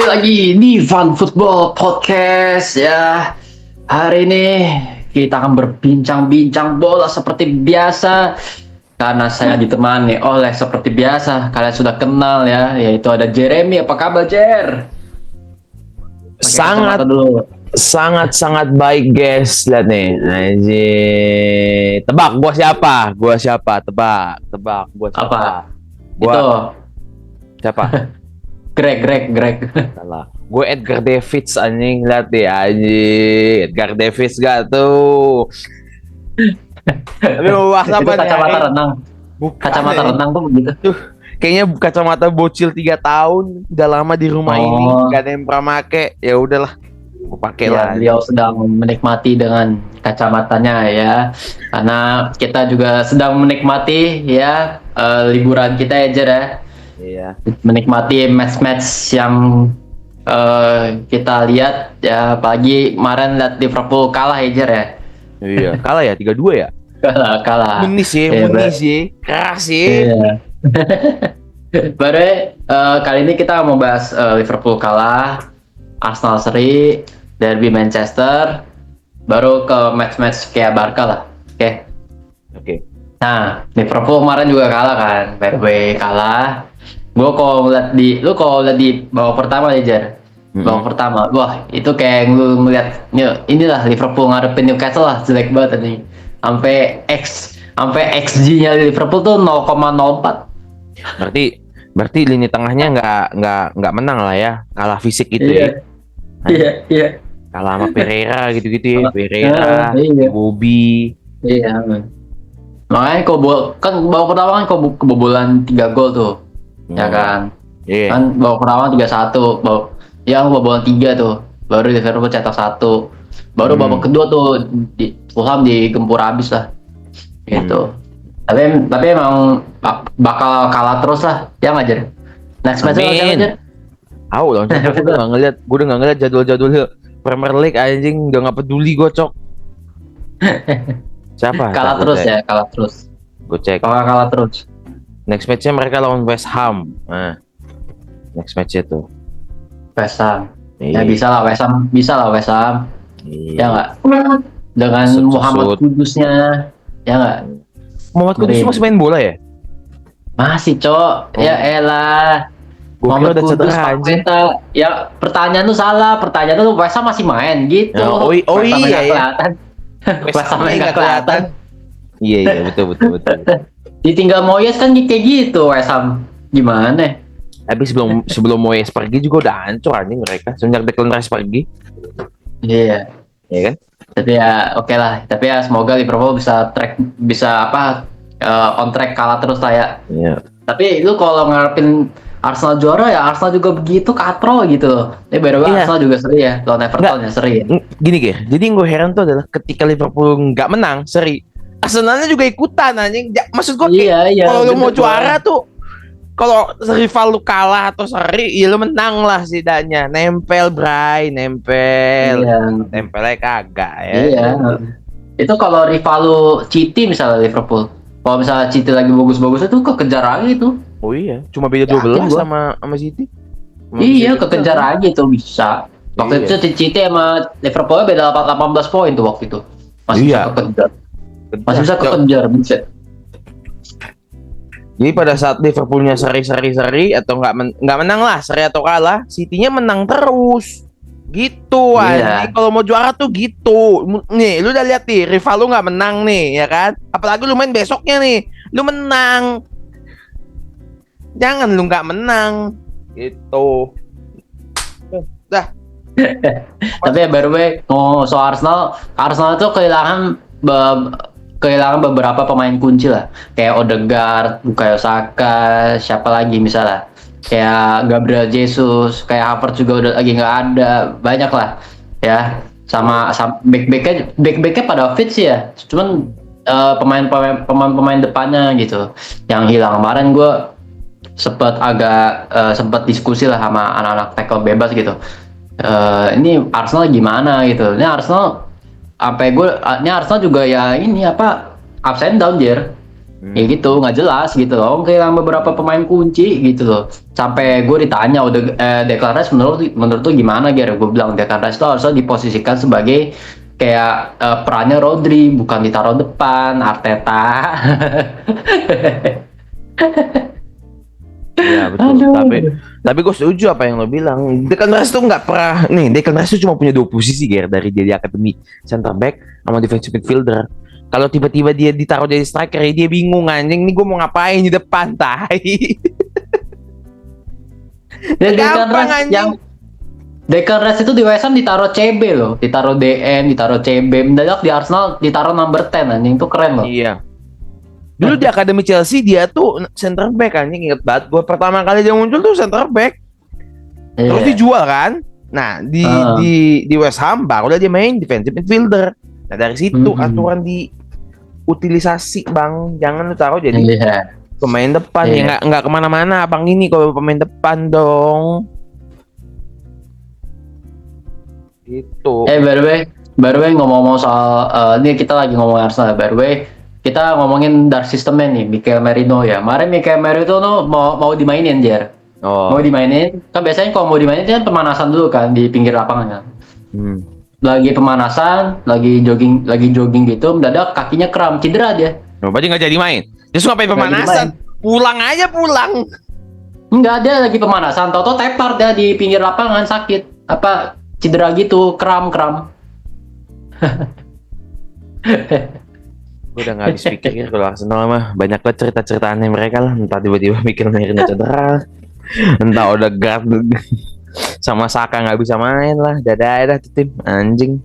Kembali lagi di Fun Football Podcast ya. Hari ini kita akan berbincang-bincang bola seperti biasa. Karena saya ditemani oleh seperti biasa, kalian sudah kenal ya, yaitu ada Jeremy. Apa kabar, Jer? Pakai kacamata dulu. Sangat baik guys. Lihat nih anjir. Tebak gua siapa? Tebak gua siapa? Apa? Gua Itu siapa? Greg. Salah. Gue Edgar Davids anjing. Lihat deh anjing. Edgar Davids gak tuh? Tapi mau bahas apa itu nih? kacamata renang. Bukan, Kacamata renang tuh begitu. Kayaknya kacamata bocil 3 tahun. Udah lama di rumah ini. Gak ada yang pernah make. Ya udahlah. Gue pakai Ya, lah. beliau sedang menikmati dengan kacamatanya ya. Karena kita juga sedang menikmati ya liburan kita ya, Jer ya. Iya. Menikmati match-match yang kita lihat ya, apalagi kemarin lihat Liverpool kalah ya, Jer ya. Iya. Kalah ya 3-2 ya? Kalah. Munis ya. Keras ya. Iya. Baru kali ini kita mau bahas Liverpool kalah, Arsenal seri, derby Manchester, baru ke match-match kayak Barca lah. Oke. Nah, Liverpool kemarin juga kalah kan, by the way kalah. Lu kalau lihat di babak pertama nih, Jar. Babak pertama, wah itu kayak lu ngeliat, inilah Liverpool ngadepin Newcastle lah, jelek banget nih. Sampai XG-nya Liverpool tuh 0,04. Berarti lini tengahnya nggak menang lah ya, kalah fisik gitu ya. Iya. Kalah sama Pereira gitu-gitu ya, Pereira, Iya. Bobby. Iya, man. Makanya babak pertama kan kebobolan 3 gol tuh. Ya kan? Iya. Kan babak pertama 3-1, yang kebobolan 3 tuh. Baru Liverpool cetak 1. Baru babak kedua tuh Fulham digempur habis lah. Gitu. Tapi emang bakal kalah terus lah. Ya nggak, Jer? Next match siapa, Jer? Gue udah nggak ngeliat jadwal Premier League anjing, udah nggak peduli gue, Cok. Siapa? Kalah terus. Gue cek. Kalah terus. Next match-nya mereka lawan West Ham. Nah, next match-nya tuh. West Ham. Ya Iya. bisa lah West Ham. Iya. Ya nggak? Dengan Muhammad Kudusnya. Ya nggak? Muhammad Kudus masih main bola ya? Masih, Cok. Ya elah. Muhammad Kudus anjing. Ya pertanyaan lu salah. Pertanyaan lu West Ham masih main gitu. West Ham iya ya. West Ham nggak kelihatan. Iya betul. Ditinggal Moyes kan kayak gitu West Ham. Gimana? Tapi sebelum Moyes pergi juga udah hancur anjing mereka. Semenjak Declan Rice pergi. Iya. Iya kan? Tapi ya oke lah. Tapi ya semoga Liverpool bisa on track kalah terus lah ya. Iya. Tapi lu kalau ngarepin Arsenal juara ya Arsenal juga begitu katro gitu loh. Ini baru Arsenal juga seri ya, lawan Everton ya seri ya. Gini jadi yang gue heran tuh adalah ketika Liverpool nggak menang seri, Arsenalnya juga ikutan anjing. Maksud gue kalau lu mau juara tuh, kalau rival lu kalah atau seri, ya lu menang lah setidaknya. Nempel nempelnya kagak ya. Iya. Itu kalau rival lu City misalnya Liverpool. Kalau misalnya City lagi bagus-bagus itu kekejar lagi tuh. Oh iya, cuma beda 12 sama City. Iya, kekejar aja tuh bisa. Waktu itu City sama Liverpool beda 18 poin tuh waktu itu. Masih bisa kekejar. Bisa. Jadi pada saat Liverpoolnya seri atau nggak menang lah, seri atau kalah, City-nya menang terus. Gitu aja. Kalau mau juara tuh gitu. Nih, lu udah lihat nih, rival lu nggak menang nih, ya kan? Apalagi lu main besoknya nih, lu menang. Jangan lu nggak menang, gitu. Dah. Tapi ya baru soal Arsenal itu kehilangan beberapa pemain kunci lah, kayak Odegaard, Bukayo Saka, siapa lagi misalnya, kayak Gabriel Jesus, kayak Havertz juga udah lagi nggak ada, banyak lah ya. Sama back-backnya pada fit sih ya, cuman pemain depannya gitu yang hilang. Kemarin gue sempat diskusi lah sama anak-anak tackle bebas gitu. Ini Arsenal gimana gitu. Ini Arsenal juga ya ini ups and down, Jer. Ya gitu, nggak jelas gitu loh. Kehilangan beberapa pemain kunci gitu loh. Sampai gue ditanya udah Declan Rice menurut tuh gimana Ger? Gue bilang Declan Rice tuh harusnya diposisikan sebagai kayak perannya Rodri, bukan ditaruh depan Arteta. Iya betul. Aduh. Tapi gue setuju apa yang lo bilang. Declan Rice tuh nggak pernah. Nih Declan Rice tuh cuma punya 2 posisi Ger, dari dia di akademi, center back sama defensive midfielder. Kalau tiba-tiba dia ditaruh jadi striker, dia bingung anjing. Nih gue mau ngapain di depan, tai. Dan Declan Gampang Rice anjing. yang Declan Rice itu di West Ham ditaruh CB loh, ditaruh DM, ditaruh CB, mendadak di Arsenal ditaruh number 10 anjing, itu keren loh. Iya. Dulu di akademi Chelsea dia tuh center back anjing, inget banget. Gue pertama kali dia muncul tuh center back. Terus Iya. dijual kan. Nah di West Ham baru dia main defensive midfielder. Nah dari situ aturan di utilisasi bang, jangan lu taruh jadi Iya. pemain depan. Iya. Ya nggak kemana-mana abang ini kalau pemain depan dong. Gitu. By the way ngomong-ngomong soal ini kita lagi ngomong Arsenal. By the way, kita ngomongin dark systemnya nih, Mikel Merino ya. Kemarin Mikel Merino tuh mau dimainin Jer. Oh. Mau dimainin. Kan biasanya kalau mau dimainin kan pemanasan dulu kan di pinggir lapangan kan. Lagi pemanasan, lagi jogging gitu, mendadak kakinya kram, cedera dia. Oh, berarti nggak jadi main. Terus ngapain Nggak jadi pemanasan? Pulang aja pulang. Enggak, dia lagi pemanasan, toto tepar dia di pinggir lapangan, sakit. Apa cedera gitu, kram. Gue udah nggak habis pikir kalau Arsenal mah banyak banget cerita-cerita aneh mereka lah. Entah tiba-tiba mikir Merino cedera, entah Odegaard sama Saka nggak bisa main lah. Dadah tuh tim anjing.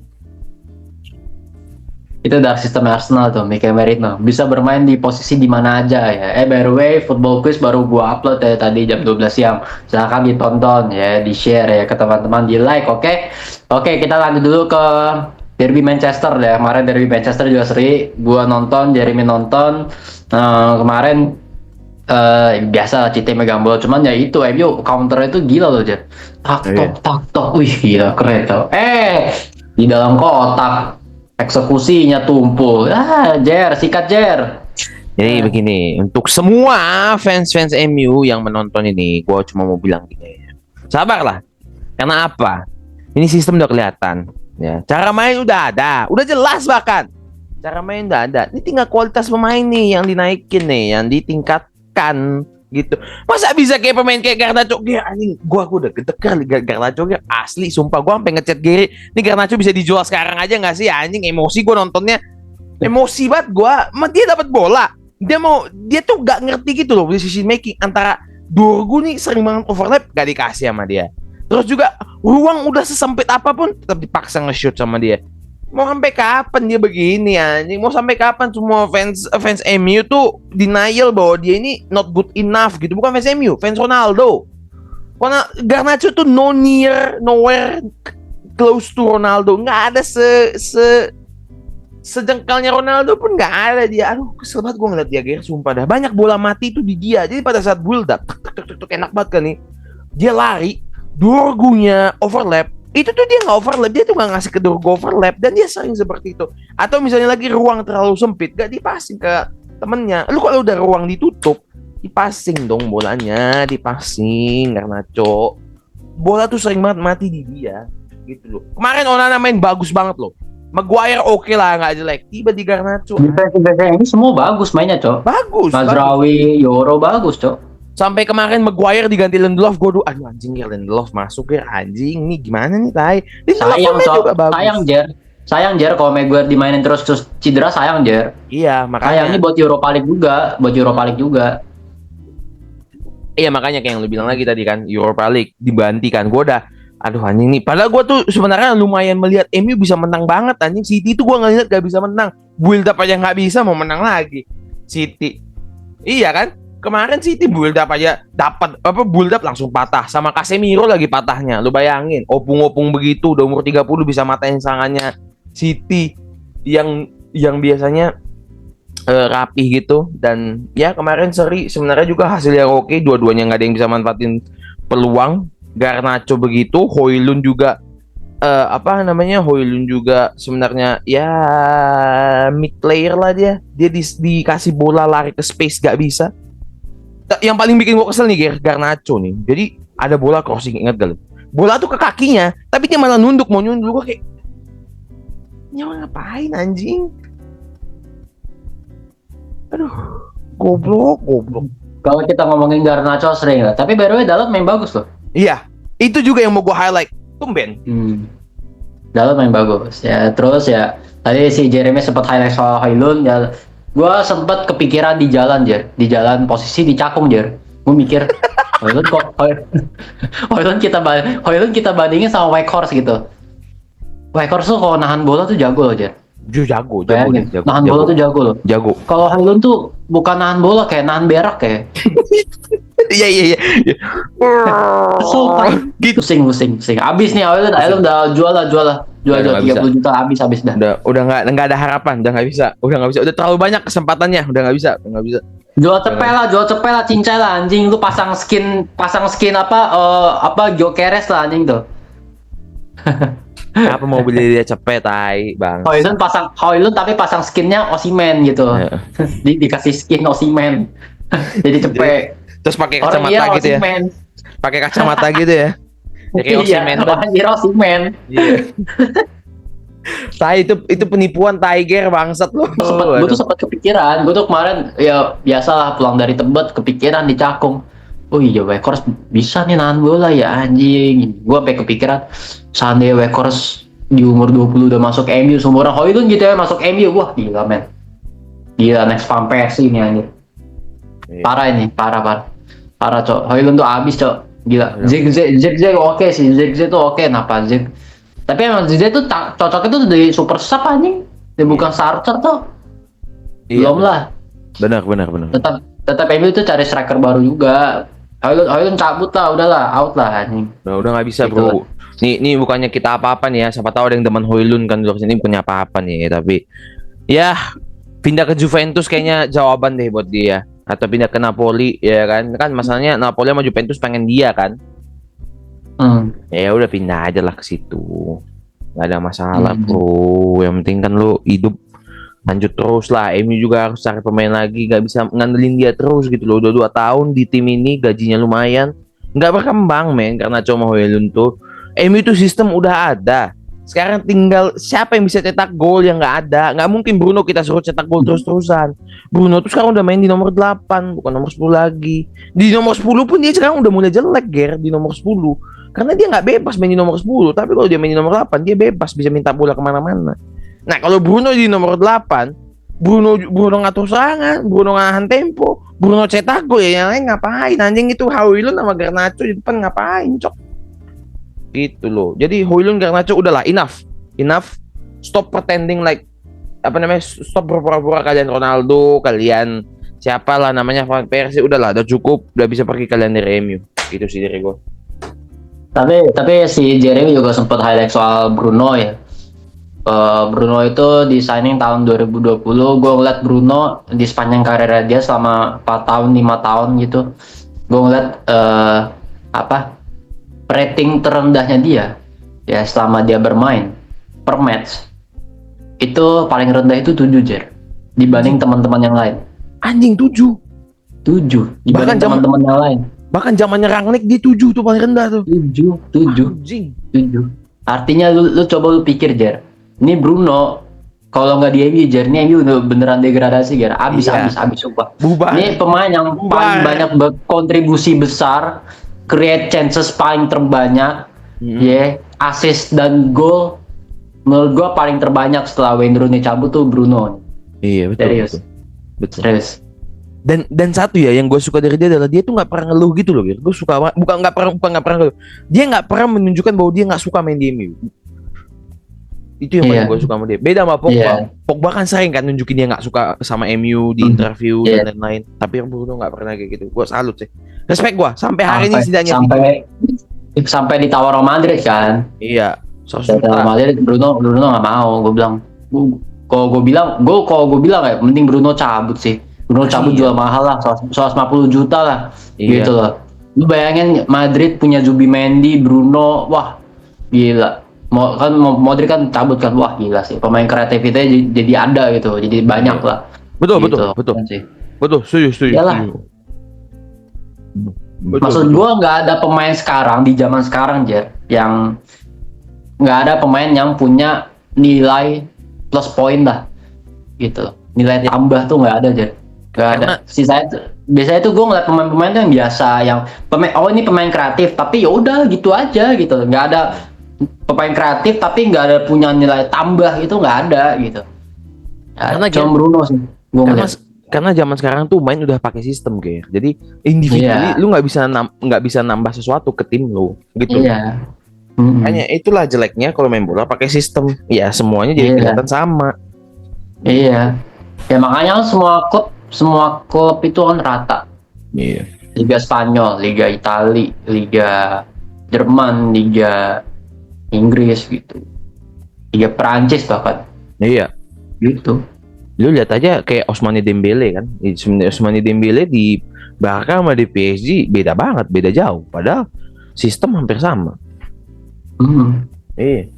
Itu dark sistem Arsenal tuh, Mikel Merino. Bisa bermain di posisi di mana aja ya. By the way, Football Quiz baru gua upload ya tadi jam 12 siang. Silahkan ditonton ya, di-share ya ke teman-teman, di-like, oke? Oke, kita lanjut dulu ke Derby Manchester ya. Kemarin Derby Manchester juga seri. Gua nonton, Jeremy nonton. Kemarin biasa Cite megang bola, cuman ya itu MU counter itu gila loh Jer. Tak tok, wih gila keren tau. Di dalam kotak eksekusinya tumpul. Jer, sikat Jer. Jadi begini, untuk semua fans MU yang menonton ini, gue cuma mau bilang gini, sabarlah. Karena apa? Ini sistem udah kelihatan. Ya, cara main udah ada, udah jelas bahkan. Cara main udah ada. Ini tinggal kualitas pemain nih yang dinaikin nih, yang ditingkatkan gitu. Masa bisa kayak pemain kayak Garnacho? Anjing, gua udah gede kali Garnacho asli, sumpah gua sampai ngechat Gary. Ini Garnacho bisa dijual sekarang aja nggak sih anjing? Emosi gua nontonnya. Emosi banget gua. Dia dapat bola. Dia tuh gak ngerti gitu loh decision making antara Dorgu nih sering banget overlap gak dikasih sama dia. Terus juga ruang udah sesempit apapun tetap dipaksa nge-shoot sama dia. Mau sampai kapan dia begini anjing? Mau sampai kapan semua fans MU tuh denial bahwa dia ini not good enough gitu? Bukan fans MU, fans Ronaldo. Karena Garnacho tuh nowhere close to Ronaldo. Nggak ada sejengkalnya Ronaldo pun nggak ada dia. Aduh, kesel banget gue ngeliat dia, sumpah dah. Banyak bola mati itu di dia. Jadi pada saat build up, enak banget kan nih. Dia lari, Dorgunya overlap. Itu tuh dia nggak overlap, dia tuh nggak ngasih ke Dorgu overlap, dan dia sering seperti itu. Atau misalnya lagi ruang terlalu sempit, gak dipasing ke temennya. Lu kalau udah ruang ditutup, dipasing dong bolanya, dipasing Garnacho. Bola tuh sering banget mati di dia, gitu loh. Kemarin Onana main bagus banget loh. Maguire oke lah, nggak jelek. Tiba di Garnacho. Defense ini semua bagus mainnya, Cok. Bagus. Mazraoui, Yoro bagus, Cok. Sampai kemarin Maguire diganti Lindelof, gue aduh anjing ya Lindelof masuk ya anjing, nih gimana nih tai. Sayang juga bagus. Sayang Jer kalau Maguire dimainin terus cedera, sayang Jer. Iya makanya. Sayang ini buat Europa League juga. Iya makanya kayak yang lu bilang lagi tadi kan, Europa League dibantikan. Gue udah aduh anjing nih. Padahal gue tuh sebenarnya lumayan melihat MU bisa menang banget anjing. City itu gue ngeliat gak bisa menang. Build up aja gak bisa, mau menang lagi City. Iya kan? Kemarin City build up aja dapat build up langsung patah, sama Casemiro lagi patahnya. Lu bayangin, opung-opung begitu udah umur 30 bisa matain serangannya City yang biasanya rapih gitu. Dan ya kemarin seri sebenarnya juga hasil yang oke, dua-duanya nggak ada yang bisa manfaatin peluang. Garnacho begitu, Højlund juga apa namanya, Højlund juga sebenarnya ya mid player lah dia. Dia dikasih bola lari ke space gak bisa. Yang paling bikin gua kesel nih Garnacho nih. Jadi ada bola crossing, ingat gak lu? Bola tuh ke kakinya, tapi dia malah nunduk, mau nyunduk. Gua kayak nyawa ngapain anjing? Aduh, goblok. Kalau kita ngomongin Garnacho sering lah, tapi by the way Dalot main bagus loh. Iya, itu juga yang mau gua highlight. Tumben. Dalot main bagus ya. Terus ya tadi si Jeremy sempat highlight soal Højlund ya. Gua sempat kepikiran di jalan di jalan posisi di Cakung Gue mikir Højlund kok Højlund kita bandingin sama Weghorst gitu. Weghorst tuh kalau nahan bola tuh jago loh Jago. Nahan bola tuh jago loh. Jago. Kalau Højlund tuh bukan nahan bola, kayak nahan berak kayak. Iya. So, gitu. Pusing. Abis nih Højlund udah jual 30 juta habis dah. Udah nggak ada harapan, udah nggak bisa. Udah terlalu banyak kesempatannya, udah nggak bisa. Jual cepet lah, cincai lah anjing. Lu pasang skin apa Gyökeres lah anjing tuh. Apa mau beli dia cepet, tai bang. Højlund tapi pasang skinnya Osimhen gitu. Dikasih skin Osimhen. Jadi cepet. Terus pakai kacamata gitu ya. Pakai kacamata gitu ya. Kayak Osimhen. Iya. Tai itu penipuan Tiger bangsat lu. Gue tuh sempat kepikiran. Gue tuh kemarin ya biasalah pulang dari Tebet kepikiran di Cakung. Oh iya Weghorst bisa nih nahan bola ya anjing. Gue sampai kepikiran seandainya Weghorst di umur 20 udah masuk MU, seumuran Højlund gitu ya masuk MU. Wah gila men. Gila next Van Persie ini anjir. Parah ini, parah cok. Højlund tuh abis cok. Gila. Zirkzee oke sih. Zirkzee tuh oke. Kenapa Zirkzee? Tapi emang Zirkzee tuh cocoknya tuh dari super sub anjing. Dia bukan starter tuh. Belum lah. Benar. Tetap MU tuh cari striker baru juga. Højlund cabut lah, udahlah, out lah anjing. Udah nggak bisa, Gitu. bro. Nih bukannya kita apa-apa nih ya. Siapa tahu ada yang demen Højlund kan di luar sini, bukannya apa-apa nih, tapi ya pindah ke Juventus kayaknya jawaban deh buat dia. Atau pindah ke Napoli ya kan. Kan masalahnya Napoli sama Juventus pengen dia kan. Ya udah pindah aja lah ke situ. Nggak ada masalah, bro. Yang penting kan lu hidup lanjut terus lah. MU juga harus cari pemain lagi, gak bisa ngandelin dia terus gitu loh. Udah 2 tahun di tim ini, gajinya lumayan, nggak berkembang men, karena cuma Højlund tuh. MU itu sistem udah ada, sekarang tinggal siapa yang bisa cetak gol yang nggak ada. Nggak mungkin Bruno kita suruh cetak gol terus-terusan. Bruno tuh sekarang udah main di nomor 8, bukan nomor 10 lagi. Di nomor 10 pun dia sekarang udah mulai jelek di nomor 10. Karena dia nggak bebas main di nomor 10, tapi kalau dia main di nomor 8, dia bebas bisa minta bola kemana-mana. Nah kalau Bruno di nomor 8, Bruno ngatur serangan, Bruno ngahan tempo, Bruno cetak gol, ya yang lain ngapain anjing? Itu Højlund sama Garnacho di depan ngapain cok? Gitu loh. Jadi Højlund, Garnacho udahlah, enough. Stop pretending like stop berpura-pura kalian Ronaldo, kalian siapalah namanya Van Persie, udahlah, udah cukup, udah bisa pergi kalian dari MU. Gitu sih dari gue. Tapi si Jeremy juga sempat highlight soal Bruno ya. Bruno itu di signing tahun 2020. Gue ngeliat Bruno di sepanjang karirnya dia selama 4 tahun 5 tahun gitu, gue ngeliat rating terendahnya dia ya selama dia bermain per match itu paling rendah itu 7 dibanding teman-teman yang lain. Anjing 7 dibanding teman-teman yang lain. Bahkan zamannya Rangnick di 7 tuh paling rendah tuh. 7. Anjing. 7. Artinya lu coba lu pikir ini Bruno kalau nggak di MU ini MU udah beneran degradasi abis sumpah. Bubar. Ini pemain yang paling banyak berkontribusi besar, create chances paling terbanyak, assist dan gol menurut gua paling terbanyak setelah Wayne Rooney cabut tuh Bruno. Iya betul. Serius. Dan satu ya yang gue suka dari dia adalah dia tuh nggak pernah ngeluh gitu loh. Gue suka bukan nggak pernah ngeluh. Dia nggak pernah menunjukkan bahwa dia nggak suka main di MU. Itu yang paling gue suka sama dia. Beda sama Pogba. Pogba kan sering kan nunjukin dia nggak suka sama MU di interview dan lain-lain. Tapi yang Bruno nggak pernah kayak gitu. Gue salut sih. Respect gue. Sampai hari ini setidaknya. Sampai ditawar sama Madrid kan. Iya. Sama Madrid Bruno nggak mau. Gue bilang. Kalau gue bilang ya, mending Bruno cabut sih. Bruno cabut jual mahal lah, 150 juta lah, gitu loh. Lu bayangin Madrid punya Zubimendi, Bruno, wah gila. Modric kan cabut kan, wah gila sih, pemain kreativitasnya jadi ada gitu, jadi banyak lah. Betul, Gitu. betul. Sih. Betul, setuju. Iyalah. Maksud gue nggak ada pemain sekarang di zaman sekarang Jer yang nggak ada pemain yang punya nilai plus poin lah gitu, nilai tambah tuh nggak ada Jer, nggak ada. Biasanya tuh gue ngeliat pemain-pemain tuh yang biasa, yang ini pemain kreatif tapi ya udah gitu aja gitu, nggak ada pemain kreatif tapi nggak ada punya nilai tambah, itu nggak ada gitu ya, Karena cuma Bruno sih gue ngeliat. Karena zaman sekarang tuh main udah pakai sistem kayak, jadi individually lu nggak bisa nambah sesuatu ke tim lu gitu. Iya. Hanya itulah jeleknya kalau main bola pakai sistem, ya semuanya jadi kelihatan sama. Iya, ya makanya semua klub itu kan rata. Iya. Liga Spanyol, Liga Italia, Liga Jerman, Liga Inggris gitu, Liga Perancis bahkan. Iya. Gitu. Lu lihat aja kayak Ousmane Dembele kan. Ousmane Dembele di Barca sama di PSG beda banget, beda jauh. Padahal sistem hampir sama. Iya.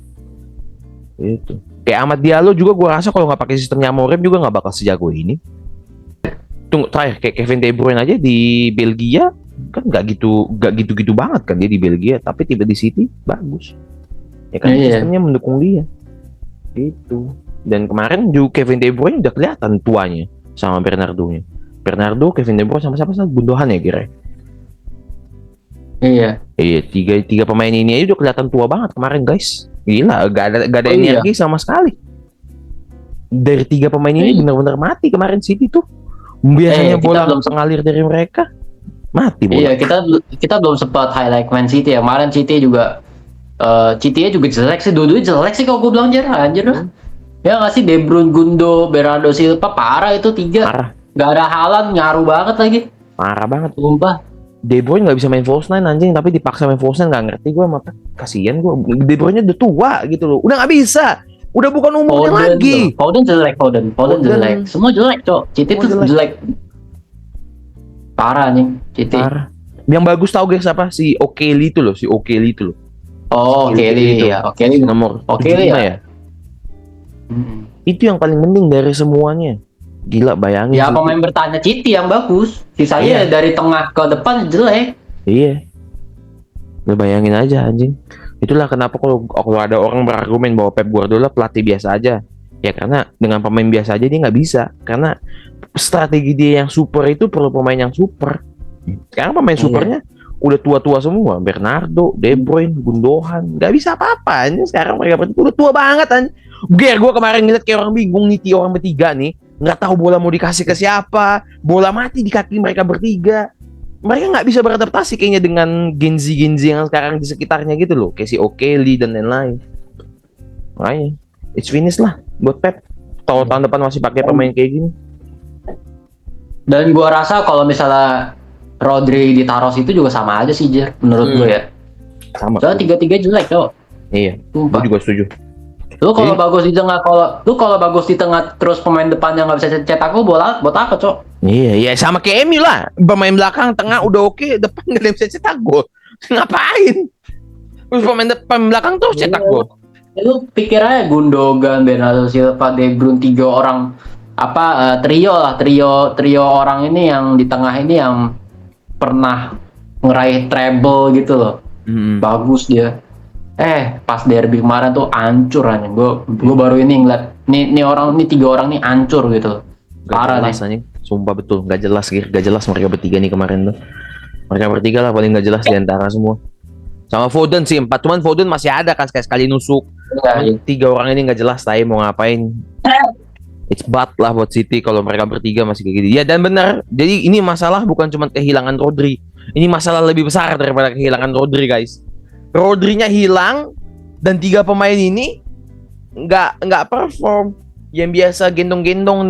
Itu. Kayak Amad Diallo juga gua rasa kalau nggak pakai sistemnya Amorim juga nggak bakal sejago ini. Tunggu terakhir kayak Kevin De Bruyne aja di Belgia kan nggak gitu banget kan dia di Belgia, tapi tiba di City bagus. Ya kan sistemnya mendukung dia. Gitu. Dan kemarin juga Kevin De Bruyne udah kelihatan tuanya sama Bernardo-nya. Bernardo, Kevin De Bruyne sama Gundogan ya kira. Iya, tiga pemain ini aja udah kelihatan tua banget kemarin guys. Gila, gak ada energi sama sekali. Dari tiga pemain ini benar-benar mati kemarin City tuh. Biasanya bola mengalir dari mereka, mati bola. Iya, kita belum sempat highlight Man City ya. Kemarin City juga City-nya juga jelek sih, dua-duanya jelek sih kalau gue bilang anjir lah. Ya nggak sih, De Bruyne, Gundo, Bernardo Silva parah itu tiga. Parah. Gak ada Haaland, nyaru banget lagi. Parah banget. Sumpah. De Bruyne nggak bisa main false nine anjing, tapi dipaksa main false nine, nggak ngerti gue, maka kasihan gue. De Bruyne udah tua gitu loh, udah nggak bisa, udah bukan umurnya lagi. Foden jelek. Semua jelek cok. City tuh jelek. Parah nih City. Parah. Yang bagus tau guys apa? Si O'Kelly itu loh, Oh, O'Kelly ya. O'Kelly nomor O'Kelly ya. Itu yang paling penting dari semuanya. Gila, bayangin. Ya pemain bertahan City yang bagus. Sisanya dari tengah ke depan jelek. Iya. Lu bayangin aja anjing. Itulah kenapa kalau ada orang berargumen bahwa Pep Guardiola pelatih biasa aja. Ya karena dengan pemain biasa aja dia nggak bisa. Karena strategi dia yang super itu perlu pemain yang super. Sekarang pemain supernya udah tua-tua semua. Bernardo, De Bruyne, Gundogan, nggak bisa apa-apa. Ini sekarang mereka udah tua banget anjing. Gue kemarin ngeliat kayak orang bingung nih, orang bertiga nih, nggak tahu bola mau dikasih ke siapa, bola mati di kaki mereka bertiga. Mereka nggak bisa beradaptasi kayaknya dengan Genzi yang sekarang di sekitarnya gitu loh, kayak si O'Kelly dan lain-lain. Makanya it's finish lah buat Pep. Tahun depan masih pakai pemain kayak gini. Dan gua rasa kalau misalnya Rodri ditaruh situ juga sama aja sih Jer, menurut gue ya. Sama. Soalnya tiga-tiga jelek cok. Iya. Gue juga setuju. Lu kalau bagus di tengah, kalau bagus di tengah terus pemain depannya nggak bisa cetak gol, buat apa cok? Iya sama kayak MU lah, pemain belakang tengah udah oke, depan nggak bisa cetak gol. Ngapain? Terus pemain belakang terus cetak gol. Lu pikir aja Gundogan, Bernardo Silva, De Bruyne, tiga orang trio orang ini yang di tengah ini yang pernah ngeraih treble gitu loh. Bagus dia. Pas derby kemarin tuh hancur aja. Gue baru ini ngeliat nih tiga orang nih hancur gitu. Parah nih. Sumpah betul, gak jelas mereka bertiga nih kemarin tuh. Mereka bertiga lah paling gak jelas di antara semua. Sama Foden sih 4, cuman Foden masih ada kan sekali nusuk. Tiga orang ini gak jelas mau ngapain. It's bad lah buat City kalau mereka bertiga masih kayak gitu. Ya dan benar. Jadi ini masalah bukan cuma kehilangan Rodri. Ini masalah lebih besar daripada kehilangan Rodri guys. Rodrinya hilang dan tiga pemain ini nggak perform. Yang biasa gendong-gendong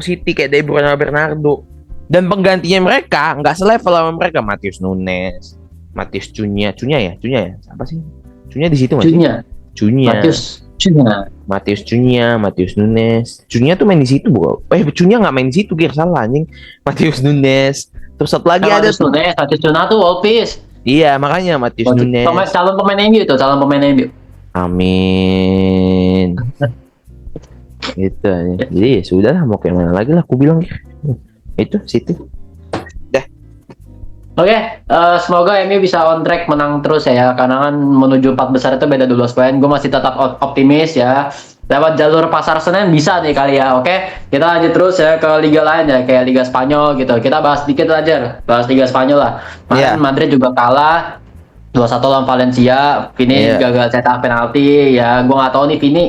City kayak De Bruyne sama Bernardo. Dan penggantinya mereka nggak selevel sama mereka. Matheus Nunes, Matheus Cunha ya? Apa sih? Cunha di situ masih? Cunha. Matheus Cunha, Matheus Nunes. Cunha tuh main di situ bukan? Cunha nggak main di situ, salah anjing. Matheus Nunes. Terus satu lagi ada tuh. Matheus Cunha tuh Wolves. Iya, makanya Matheus Nunes. Calon pemain MU. Amin. Gitu aja. Jadi ya sudah lah, mau kayak mana lagi lah, aku bilang itu City. Oke, semoga MU bisa on track menang terus ya, karena kan menuju 4 besar itu beda 12 poin. Gue masih tetap optimis ya. Lewat jalur pasar Senen bisa nih kali ya. Oke, kita lanjut terus ya ke liga lain ya, kayak Liga Spanyol gitu. Kita bahas dikit aja, bahas Liga Spanyol lah. Kemarin Madrid juga kalah 2-1 lawan Valencia. Vini gagal cetak penalti ya. Gue nggak tahu nih Vini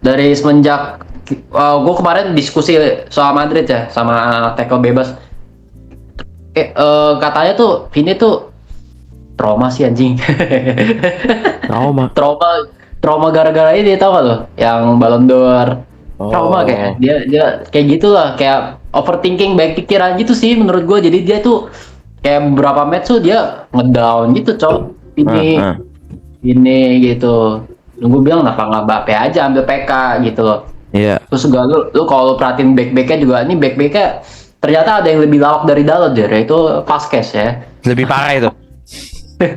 dari semenjak gue kemarin diskusi soal Madrid ya sama tackle bebas. Katanya tuh Vini tuh trauma sih anjing. trauma gara-gara ini, tau gak lo yang Ballon d'Or. Trauma kayak dia kayak gitulah, kayak overthinking, banyak pikiran gitu sih menurut gue. Jadi dia tuh kayak beberapa match tuh dia ngedown gitu ini gitu. Gue bilang kenapa nggak Mbappe aja ambil PK gitu loh. Iya. Terus juga lu kalau perhatiin back-backnya juga, ini back-backnya ternyata ada yang lebih lawak dari Dalot, itu Vasquez ya. Lebih parah itu.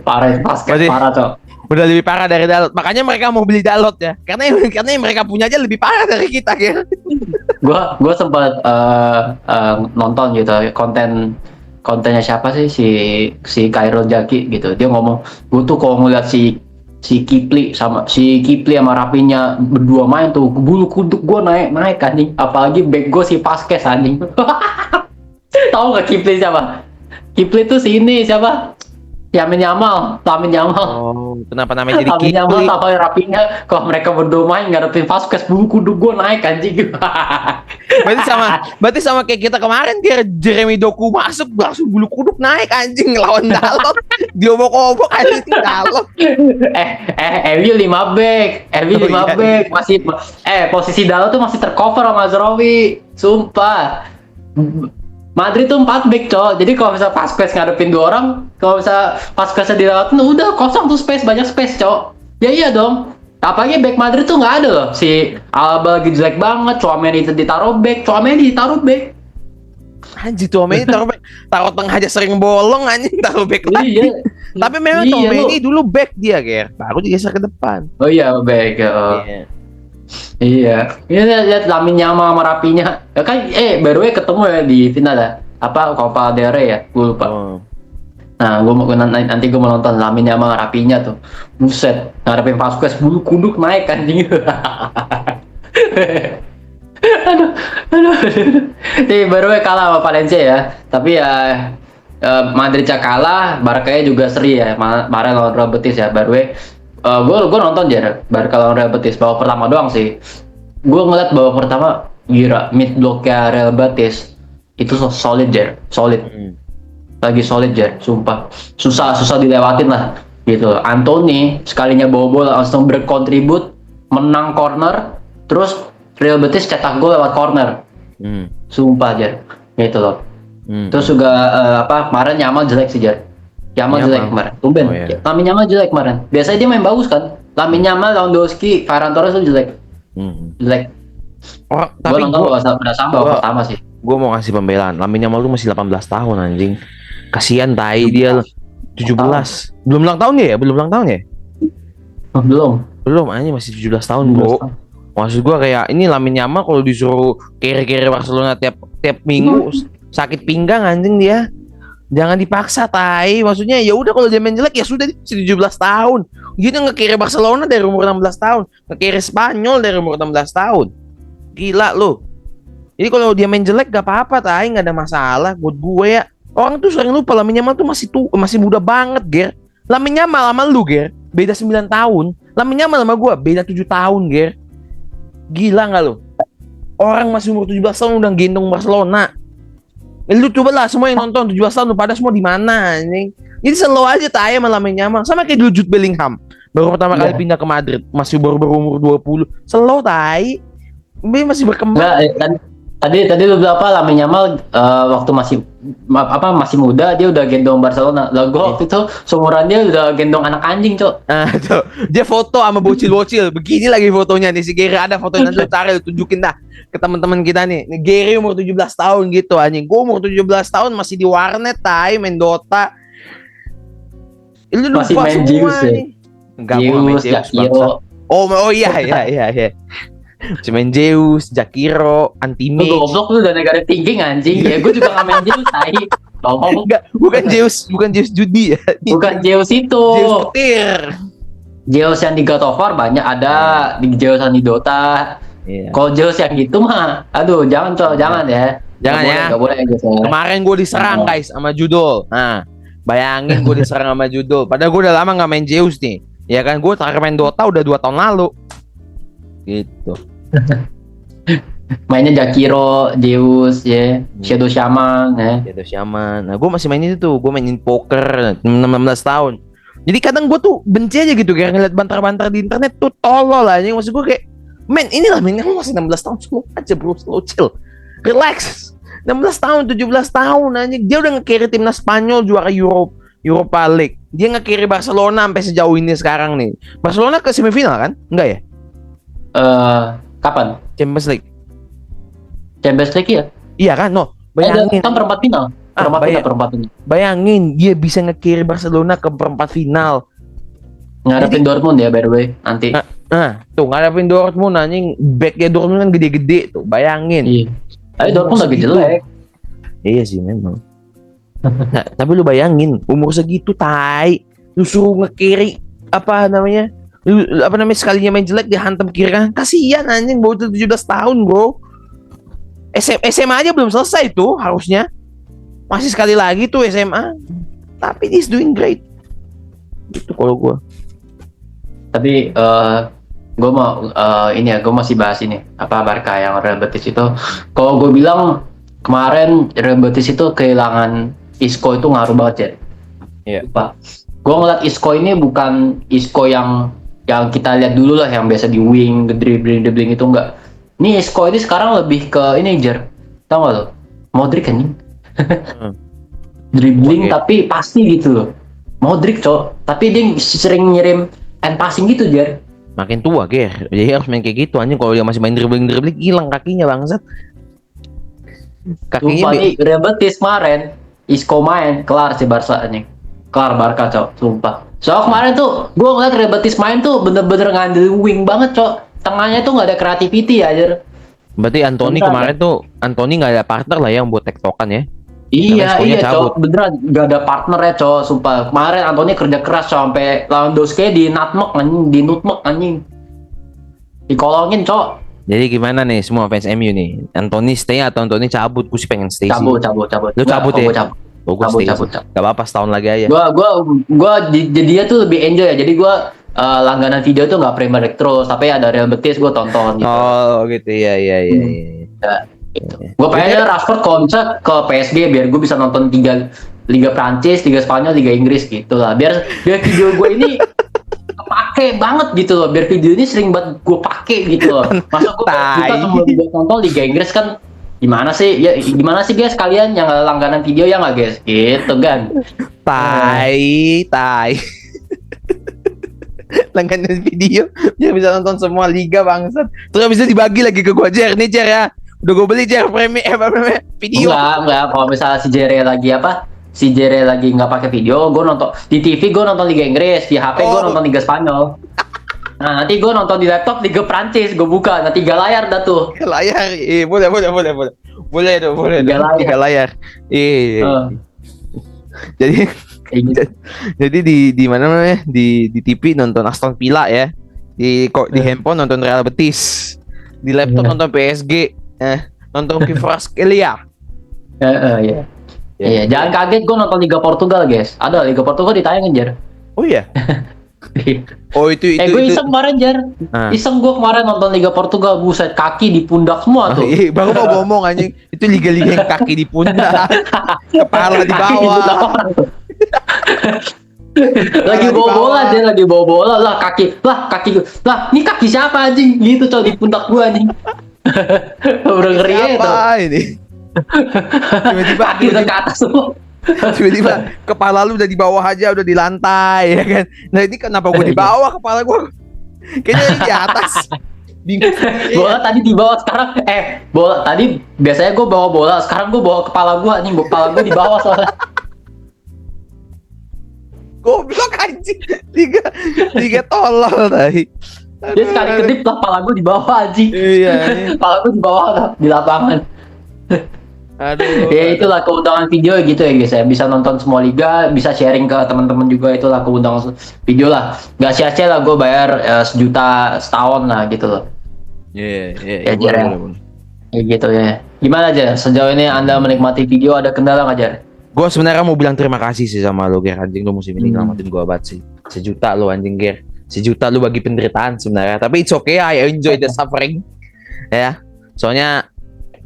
Parah Vasquez, parah Cok. Udah lebih parah dari Dalot. Makanya mereka mau beli Dalot ya. Karena yang mereka punya aja lebih parah dari kita ya. Gua sempat nonton gitu kontennya siapa sih, si Khairul Jaki gitu. Dia ngomong, gue tuh kalau ngeliat si Kipli sama Rapinya berdua main tuh, bulu kuduk gue naik anjing. Apalagi back gue si Vasquez anjing. Tahu nggak Kipli siapa? Kipli tuh si ini siapa? Lamin Yamal. Oh, kenapa namanya jadi Kipli? Lamin Yamal sama Rapinya, kalau mereka berdua main ngadepin Vasquez, bulu kuduk gue naik anjing. Berarti sama kayak kita kemarin, kira Jeremy Doku masuk langsung bulu kuduk naik anjing lawan Dalot. Diobok-obok anjing Dalot. MU 5 back. Masih posisi Dalot tuh masih tercover sama Mazraoui. Sumpah. Madrid tuh 4 back, Cok. Jadi kalau misalnya Vasquez ngadepin 2 orang, kalau misalnya Vasquez dilawatin, udah kosong tuh space, banyak space, Cok. Ya iya dong. Apalagi back Madrid tuh nggak ada loh. Si Alba lagi jelek banget, Tchouaméni ditaruh back. Anjing, Tchouaméni taruh tengah aja sering bolong anjing, taruh back lagi. Iya. Tapi memang Tchouaméni dulu back dia, Ger. Baru digeser ke depan. Oh iya, back. Iya. Ini lihat Lamin Yamal sama Rapinya. Ya kan baru ketemu ya di final ya. Apa Copa del Rey ya? Gue lupa. Nah, nanti gue mau nonton Lamin Yamal Rapinya tuh. Buset, ngadepin Vasquez bulu kuduk naik anjing. aduh. Baru kalah sama Valencia ya. Tapi ya Madrid kalah, Barca juga seri ya. Kemarin lawan Real Betis ya. Gue nonton aja Barca lawan Real Betis, babak pertama doang sih. Gue ngeliat babak pertama gila, mid blocknya Real Betis itu solid. Lagi solid sumpah. Susah dilewatin lah gitu. Anthony sekalinya bawa bola langsung berkontribut, menang corner, terus Real Betis cetak gol lewat corner. Sumpah gitu loh. Terus juga kemarin Yamal jelek sih Yamal jelek kemarin. Tumben. Lamin Yamal jelek kemarin. Biasanya dia main bagus kan. Lamin Yamal, Lewandowski, Ferran Torres tuh jelek. Jelek. Tapi gue nonton pertama sih. Gue mau kasih pembelaan. Lamin Yamal tuh masih 18 tahun anjing. Kasian tai dia 17. Belum ulang tahun ya? Belum anjing, masih 17 tahun, Bro. Maksud gue kayak ini Lamin Yamal kalau disuruh kere-kere Barcelona tiap minggu sakit pinggang anjing dia. Jangan dipaksa tai. Maksudnya ya udah, kalau dia main jelek ya sudah, dia masih 17 tahun. Gitu ngekiri Barcelona dari umur 16 tahun, ngekiri Spanyol dari umur 16 tahun. Gila lu. Jadi kalau dia main jelek gak apa-apa tai, enggak ada masalah buat gue ya. Orang tuh sering lupa Lamin Yamal tuh masih muda banget, Ger. Lamin Yamal sama lu, Ger, beda 9 tahun. Lamin Yamal sama gue beda 7 tahun, Ger. Gila gak lu? Orang masih umur 17 tahun udah gendong Barcelona. Lu coba lah semua yang nonton 17 tahun lu pada semua di mana anjing. Jadi slow aja tai sama Lamin Yamal. Sama kayak dulu Jude Bellingham. Baru pertama kali pindah ke Madrid, masih baru umur 20. Slow tai. Dia masih berkembang. Tadi lu bilang apa, Lamin Yamal waktu masih muda dia udah gendong Barcelona. Lah gua waktu itu seumuran dia udah gendong anak anjing, Cok. Nah, tuh. Dia foto sama bocil-bocil. Begini lagi fotonya nih, si Gary ada fotonya, nanti cari tunjukin dah ke teman-teman kita nih. Gary umur 17 tahun gitu anjing. Gua umur 17 tahun masih di warnet tai main Dota. Lu masih main Zeus ya. Enggak mau main Zeus. Oh iya. Si main Zeus, Jakiro, Lu Antimage. goblok lu udah negatif thinking anjing. Ya gue juga gak main Zeus tai. Tolong. Enggak, bukan Zeus judi ya. Bukan Zeus itu. Zeus petir. Zeus yang di God of War banyak ada, di Zeus yang di Dota. Iya. Kalau Zeus yang gitu mah, aduh jangan cok, jangan ya. Jangan ya. Gak boleh gitu. Kemarin gue diserang guys sama Judul. Nah, bayangin gue diserang sama Judul. Padahal gue udah lama nggak main Zeus nih. Ya kan, gue terakhir main Dota udah 2 tahun lalu. Gitu. Mainnya Jakiro, Zeus, ya, Shadow Shaman, ya. Gitu Shaman. Nah, gue masih main itu tuh. Gue mainin poker 16 tahun. Jadi kadang gue tuh benci aja gitu kayak ngeliat bantar-bantar di internet tuh tolol lah. Maksud gue kayak, men inilah men, kamu masih 16 tahun slow aja bro, slow chill. Relax. 16 tahun, 17 tahun anjing. Dia udah nge-carry timnas Spanyol juara Europa League. Dia nge-carry Barcelona sampai sejauh ini sekarang nih. Barcelona ke semifinal kan? Enggak ya? Kapan? Champions League. Champions League ya? Iya kan? No, bayangin. Kan perempat final. Perempat final. Bayangin dia bisa nge-carry Barcelona ke perempat final. Ngadepin Dortmund ya by the way nanti. Nah, tuh ngadepin Dortmund anjing, backnya Dortmund kan gede-gede tuh. Bayangin. Iya. Tapi Dortmund lagi jelek. Iya sih memang. Nah, tapi lu bayangin umur segitu tai, lu suruh nge-carry sekalinya main jelek dihantam kiri kan. Kasihan anjing, baru 17 tahun, bro. SMA aja belum selesai tuh harusnya. Masih sekali lagi tuh SMA. Tapi he's doing great. Gitu kalau gua. Tapi gue mau gue masih bahas ini apa Barca yang Real Betis itu. Kalau gue bilang kemarin Real Betis itu kehilangan Isco itu ngaruh banget ya. Iya. Pak, gue ngeliat Isco ini bukan Isco yang kita lihat dulu lah yang biasa di wing, dribbling itu enggak. Ini Isco ini sekarang lebih ke ini Jer. Tahu nggak lo? Modric kan? Dribbling tapi pasti gitu loh. Modric cok, tapi dia sering ngirim end passing gitu Jer. Makin tua Ger, jadi harus main kayak gitu anjing. Kalau dia masih main dribbling hilang kakinya bangsat. Sumpah nih Real Betis kemarin Isco main kelar si Barca anjing. Kelar Barca cok, sumpah. Soalnya kemarin tuh gue ngeliat Real Betis main tuh bener-bener ngandelin wing banget cok. Tengahnya tuh nggak ada creativity ya Jer. Berarti Anthony kemarin tuh Anthony nggak ada partner lah ya buat tektokan ya. Iya cok, beneran gak ada partner ya cok, sumpah. Kemarin Anthony kerja keras cok, sampai Lewandowski di nutmeg anjing, dikolongin cok. Jadi gimana nih semua fans MU nih? Anthony stay atau Anthony cabut? Gue sih pengen stay sih. Cabut. Lu cabut ya? Oh, gue stay. Gak apa-apa setahun lagi aja. Gua jadinya tuh lebih enjoy ya. Jadi gua langganan video tuh nggak Premier League terus, tapi ada Real Betis gua tonton gitu. Oh gitu ya. Ya, gitu. Gue pengennya Rashford kalau bisa ke PSG biar gue bisa nonton Liga Prancis, Liga Spanyol, Liga Inggris gitu lah. Biar video gue ini kepake banget gitu loh. Biar video ini sering banget gue pake gitu loh. Masa gue kita sebelum nonton Liga Inggris kan gimana sih? Ya gimana sih guys kalian yang langganan video ya nggak guys? Gitu kan. Tai. Langganan video biar bisa nonton semua liga bangsat. Terus bisa dibagi lagi ke gue Jer nih Jer ya. Udah gue beli Jer premium video. Enggak. Kalau misalnya si Jere lagi nggak pakai video, gue nonton di TV, gue nonton Liga Inggris, di HP gue nonton Liga Spanyol. Nah nanti gue nonton di laptop Liga Prancis, gue buka, nanti 3 layar dah tuh. 3 layar, boleh tuh. 3 layar. Jadi di mana namanya di TV nonton Aston Villa ya, di handphone nonton Real Betis, di laptop nonton PSG. Nonton Kvaratskhelia. Iya, jangan kaget gue nonton Liga Portugal, guys. Ada Liga Portugal ditayangin, Jer. Oh iya. Oh itu gue iseng kemarin, Jer. Iseng gue kemarin nonton Liga Portugal, buset kaki di pundak semua tuh. Iya, baru mau ngomong anjing. Itu liga-liga yang kaki di pundak, kepala di bawah. lagi bawa bola lah kaki lah ini kaki siapa anjing gitu coy di pundak gua anjing. Udah ngeri ya itu. Ini tiba-tiba kaki udah ke atas semua. Tiba-tiba kepala lu udah di bawah aja, udah di lantai ya kan. Nah ini kenapa gue di bawah kepala gue? Kayaknya di atas. Bingung. Bola tadi di bawah, sekarang bola tadi biasanya gue bawa bola, sekarang gue bawa kepala gue anjing, kepala gue di bawah soalnya. Goblok anjing. Liga tolol tadi. Dia sekali kedip lah pala gue di bawah anjing. Iya. Pala gue di bawah lah, di lapangan. Aduh. Ya itulah keundangan video gitu ya guys ya. Bisa nonton semua liga, bisa sharing ke teman-teman juga, itulah keundangan video lah. Gak sia-sia lah gue bayar 1 juta setahun lah gitu loh. Iya, Ya, Jar, ya. Ya gitu ya. Gimana aja sejauh ini Anda menikmati video, ada kendala nggak Jar? Gue sebenarnya mau bilang terima kasih sih sama lo, Ger. Anjing, lo musim ini nyelamatin gue banget sih. 1 juta lo anjing, Ger. 1 juta lo bagi penderitaan sebenarnya. Tapi it's okay, I enjoy the suffering. Ya, soalnya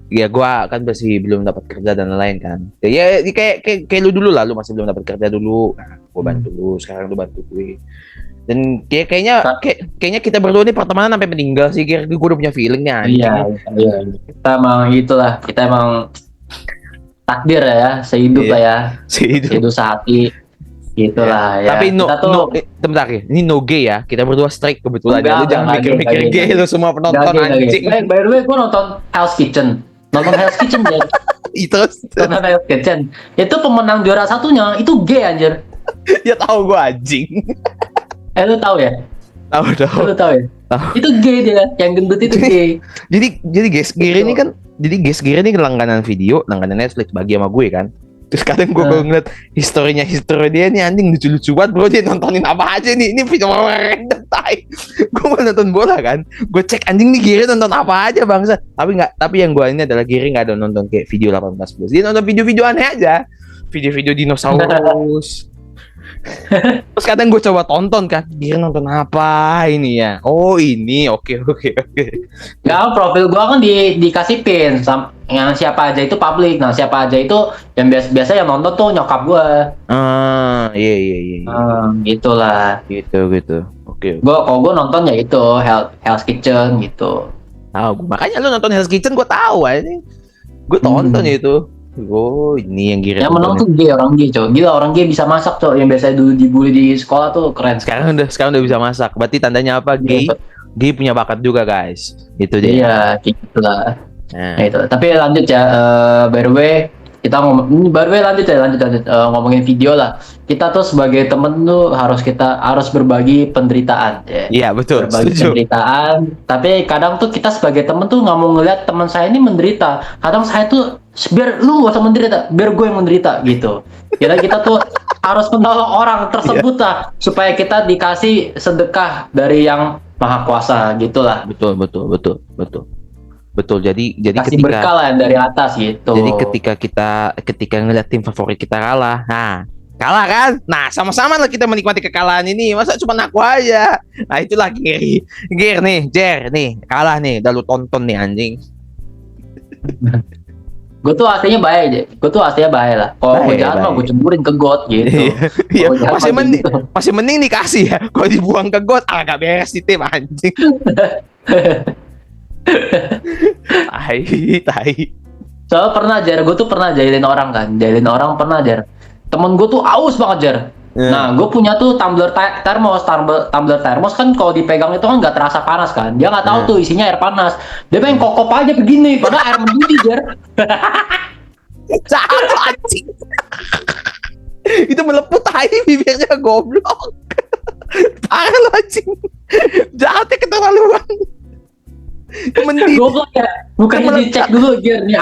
ya gue kan masih belum dapat kerja dan lain-lain kan. Ya kayak lu dulu lah, lu masih belum dapat kerja dulu. Nah, gue bantu lu, sekarang lu bantu gue. Dan kayaknya kita berdua nih pertemanan sampai meninggal sih, Ger. Gue udah punya feelingnya. Iya. Kita emang itulah, kita emang takdir ya, sehidup Iya. lah ya, Sehidup. sehati, gitulah ya. Tapi Kita tuh bentar ya. Ini no gay ya. Kita berdua strike kebetulan. Enggak, Lu jangan enggak mikir-mikir gay, gay lu semua penonton anjing. By the way, gue nonton Hell's Kitchen. Nonton Hell's Kitchen, Jar. Itu Nonton Hell's Kitchen. Itu pemenang juara satunya, itu gay anjir. ya tahu gua anjing. Lu tahu ya? Tahu. Lu tahu ya? Tahu. Itu gay dia, yang gendut itu gay. Jadi guys, Gear ini langganan video, langganan Netflix bagi sama gue kan. Terus kadang gue kalau ngeliat history dia nih anjing lucu-lucu banget bro, dia nontonin apa aja nih, ini video random tai. Gue mau nonton bola kan, gue cek anjing nih Gear nonton apa aja bangsa. Tapi yang gue ini adalah Gear nggak ada nonton kayak video 18+. Dia nonton video-video aneh aja, video-video dinosaurus. Terus kadang gue coba tonton kan, Gear nonton apa ini ya? Oh ini, oke. Nggak, profil gua kan dikasih pin, yang siapa aja itu publik. Nah siapa aja itu yang biasa yang nonton tuh nyokap gua. Iya. Gitulah. Gitu. Oke. Kalau gua nonton ya itu Hell's Kitchen gitu. Makanya lu nonton Hell's Kitchen gue tahu aja. Gue tonton itu. Oh, ini yang Gear. Yang menang tuh gay, orang gay, cowok. Gila, orang gay bisa masak, cowok. Yang biasa dulu dibully di sekolah tuh keren. Sekarang udah bisa masak. Berarti tandanya apa? Gay punya bakat juga, guys. Itu dia. Iya, gitulah. Nah, Itu. Tapi lanjut ya, by the way, kita ngomongin video lah. Kita tuh sebagai temen tuh harus berbagi penderitaan ya. iya betul. Berbagi penderitaan. Tapi kadang tuh kita sebagai temen tuh nggak mau ngeliat teman saya ini menderita. Kadang saya tuh biar lu gak usah menderita, biar gue yang menderita gitu. Kita tuh harus menolong orang tersebut lah, supaya kita dikasih sedekah dari yang maha kuasa gitulah. Betul. Jadi Kasih berkah lah yang dari atas gitu. Jadi ketika ngeliat tim favorit kita kalah kan? Nah, sama-sama lah kita menikmati kekalahan ini. Masa cuma aku aja? Nah, itulah Gear nih, Jer nih, kalah nih. Udah lu tonton nih anjing. Gue tuh aslinya bahaya lah. Kalau gue jahat mah gue ceburin ke got gitu. Iya, masih mending dikasih ya. Kalau dibuang ke got agak beres di tim anjing. Tai. Soalnya gue tuh pernah jahilin orang pernah Jar. Temen gue tuh aus banget Jar. Nah, gue punya tuh tumbler termos kan kalau dipegang itu kan nggak terasa panas kan. Dia nggak tahu tuh isinya air panas. Dia pengen kokop aja begini, padahal air mendidih Jar. Jangan anjing. Itu meleput tai bibirnya goblok. Parah lu anjing. Jahatnya keterlaluan. Goblok ya, bukannya dicek dulu Jar, nih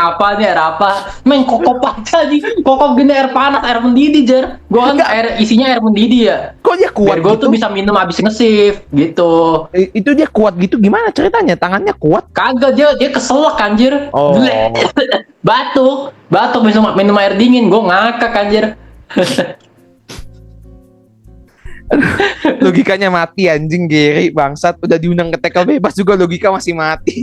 air apa, main kokop aja nih, kokop gini air panas, air mendidih Jar. Gua kan isinya air mendidih ya. Kok dia kuat? Biar gua tuh bisa minum abis nge-shift gitu. Itu dia kuat gitu gimana ceritanya? Tangannya kuat? Kagak, dia keselak anjir. Oh. Batuk minum air dingin, gua ngakak anjir. Logikanya mati anjing Gary bangsat, udah diundang ke tackle bebas juga logika masih mati.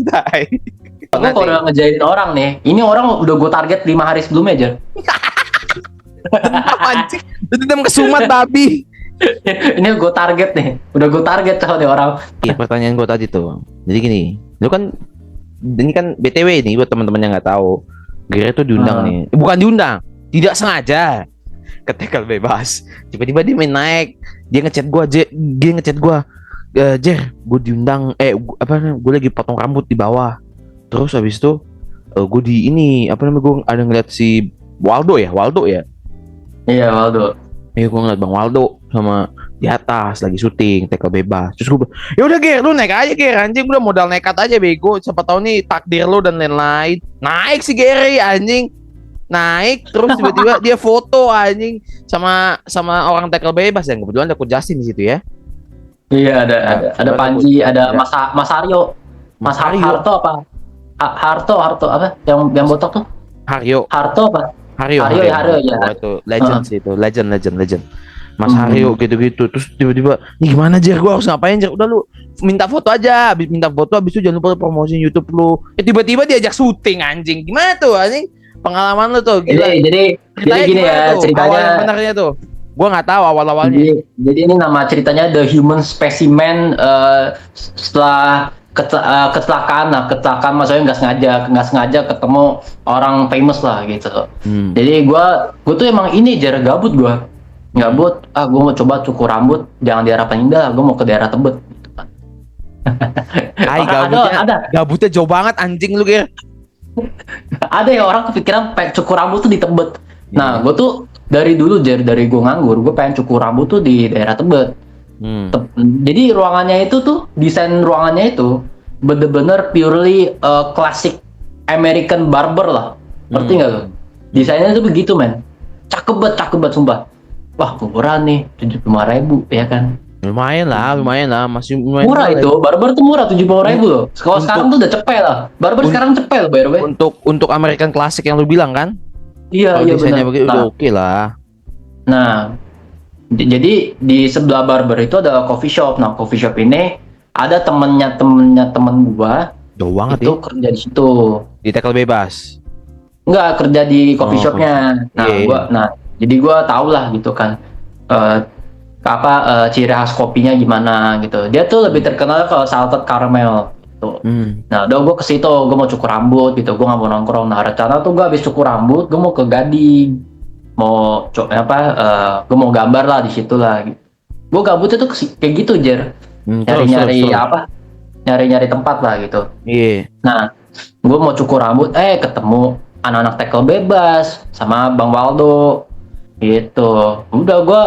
Gue kalau udah ngejailin orang nih, ini orang udah gue target 5 hari sebelumnya aja. Anjing, dendam kesumat babi. Ini gue target nih, udah gue target soalnya orang. Iya, pertanyaan gue tadi tuh. Jadi gini, lu kan ini kan BTW nih buat teman-teman yang nggak tahu, Gary tuh diundang nih, bukan diundang, tidak sengaja ke tackle bebas. Tiba-tiba dia main naik, dia ngechat gua, Jer, gue diundang, gue lagi potong rambut di bawah. Terus habis itu gue di ini gue ada ngeliat si Waldo ya. Iya, Waldo. Iya, gue ngeliat Bang Waldo sama di atas lagi syuting tackle bebas. Terus gue, ya udah Ger, lu naik aja Ger, anjing udah modal nekat aja bego. Siapa tahu nih takdir lu dan lain-lain. Naik si Gary anjing. Naik terus tiba-tiba dia foto anjing sama sama orang tackle bebas dan kebetulan ada Coach Justin di situ ya. Iya, ada Panji, ada Ada. Mas Aryo, Mas Haryo. Harto apa? Harto apa? Yang botak tuh? Haryo. Harto apa? Haryo, Haryo ya, Haryo ya. Oh, itu legend sih itu, legend. Mas Haryo gitu-gitu. Terus tiba-tiba, "Nih gimana Jer? Gua harus ngapain Jer? Udah lu minta foto aja. Habis minta foto habis itu jangan lupa promosiin YouTube lu." Tiba-tiba diajak syuting anjing. Gimana tuh anjing? Pengalaman lu tuh gila. Jadi Ceritanya gini gimana ya tuh? ceritanya. Awal yang benarnya tuh. Gua nggak tahu awal-awalnya. Jadi ini nama ceritanya The Human Specimen, setelah kecelakaan maksudnya nggak sengaja ketemu orang famous lah gitu. Jadi gue tuh emang ini jarak gabut gue mau coba cukur rambut, jangan di daerah Panindah, gue mau ke daerah Tebet gitu kan. Ay, gabutnya jauh banget anjing lu Ger. Ada ya orang kepikiran pengen cukur rambut tuh di Tebet. Nah gue tuh dari dulu dari gue nganggur gue pengen cukur rambut tuh di daerah Tebet. Jadi ruangannya itu tuh desain ruangannya itu bener-bener purely classic American barber lah, ngerti nggak lo? Desainnya tuh begitu men, cakep banget sumpah. Wah murah nih, 75.000 ya kan? Lumayan lah, masih lumayan Murah itu, barber tuh murah 75.000 loh. Kalau sekarang tuh udah cepet lah, barber sekarang cepet loh bayar. Untuk American Classic yang lu bilang kan? Iya desainnya benar. begitu udah oke lah. Nah, jadi di sebelah barber itu ada coffee shop. Nah, coffee shop ini ada temen gua Jauh banget itu ya. kerja di situ. Di tackle bebas. Enggak, kerja di coffee shopnya. Nah, Iya. jadi gua tau lah gitu kan. Ciri khas kopinya gimana gitu. Dia tuh lebih terkenal kalau salted caramel gitu. Nah, udah gua ke situ, gua mau cukur rambut gitu. Gua nggak mau nongkrong. Nah, rencana tuh gua habis cukur rambut, gua mau ke Gading. Gue mau gambar lah di situ lah. Gue gabutnya tuh kayak gitu Jer, nyari-nyari tempat lah gitu. Iya. Nah, gue mau cukur rambut, ketemu anak-anak tackle bebas sama Bang Waldo gitu. Udah gue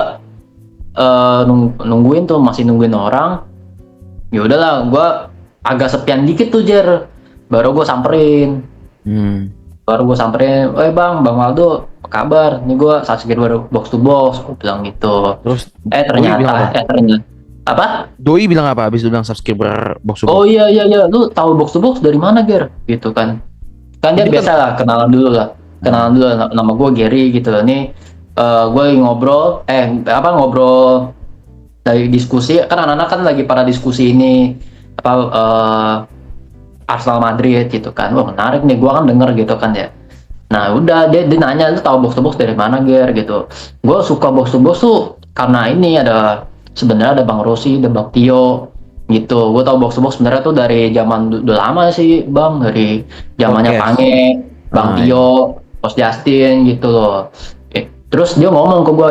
nungguin tuh, masih nungguin orang. Ya udahlah, gue agak sepian dikit tuh Jer, baru gue samperin. Bang Waldo, apa kabar? Ini gue subscriber box to box, gue bilang gitu. Terus ternyata apa? Doi bilang apa? Habis lu bilang subscriber box to box. Oh iya, lu tahu box to box dari mana Ger? Gitu kan? Kan dia biasa lah, kenalan dulu nama gue Gary gitu. Nih gue ngobrol dari diskusi kan, anak-anak kan lagi pada diskusi ini Arsenal Madrid gitu kan. Wah menarik nih, gue kan denger gitu kan ya. Nah udah dia nanya, lu tahu box to box dari mana Ger gitu. Gue suka box to box tuh karena ini sebenarnya ada Bang Rossi, ada Bang Tio gitu. Gue tahu box to box sebenarnya tuh dari zaman udah lama sih Bang, dari zamannya Pange, Bang Tio, Coach Justin gitu loh. Terus dia ngomong ke gue,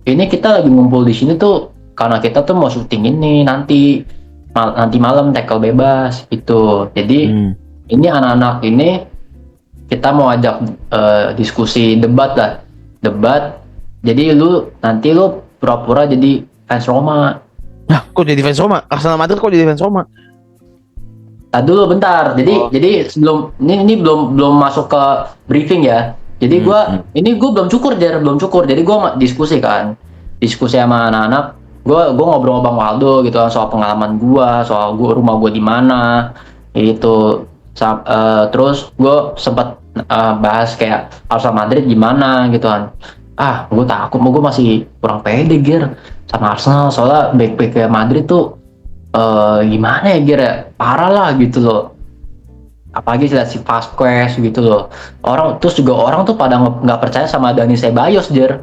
ini kita lagi ngumpul di sini tuh karena kita tuh mau syuting ini nanti malam tackle bebas gitu. Jadi ini anak-anak ini kita mau ajak diskusi debat. Jadi nanti lu pura-pura jadi fans Roma. Nah, kok jadi fans Roma? Arsenal Madrid kok jadi fans Roma? Tadi dulu bentar. Jadi sebelum ini belum masuk ke briefing ya. Jadi gue belum cukur. Jadi gue diskusi sama anak-anak. Gue ngobrol sama Bang Waldo gitu soal pengalaman gue, soal rumah gue di mana gitu. Terus gue sempat bahas kayak Arsenal Madrid gimana gitu kan. Gue takut, gue masih kurang pede Ger sama Arsenal, soalnya back kayak Madrid tuh gimana ya Ger ya, parah lah gitu loh. Apalagi lihat si Vasquez gitu loh. Orang tuh pada nggak percaya sama Dani Ceballos Ger.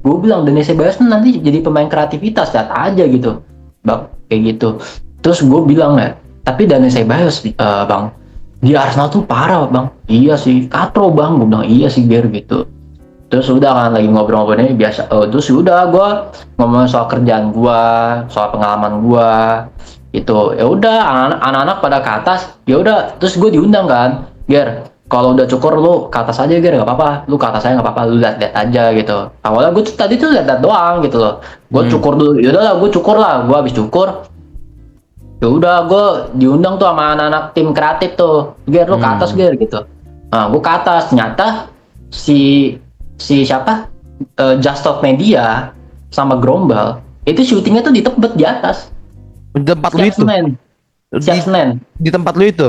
Gue bilang Dani Ceballos nanti jadi pemain kreativitas, lihat aja gitu Bang, kayak gitu. Terus gue bilang tapi Dani Ceballos Bang, di Arsenal tuh parah Bang. Iya sih, katro Bang. Gue bilang iya sih Ger gitu. Terus udah kan lagi ngobrol-ngobrolnya biasa. Terus udah gue ngomong soal kerjaan gue, soal pengalaman gue gitu. Ya udah anak-anak pada ke atas. Ya udah, terus gue diundang kan, Ger, kalau udah cukur lu ke atas aja Ger, nggak apa-apa, lu ke atas aja nggak apa-apa, lu lihat-lihat aja gitu. Awalnya gue tuh tadi tuh lihat-lihat doang gitu loh, gue cukur dulu, yaudah lah gue cukur lah, gue habis cukur ya udah gue diundang tuh sama anak-anak tim kreatif tuh, Ger lu ke atas Ger gitu. Nah gue ke atas, ternyata si siapa, Just Talk Media sama Grombal itu syutingnya tuh di Tebet di atas. Di tempat lu Siap itu. Senin. Siap Senin. Di tempat lu itu.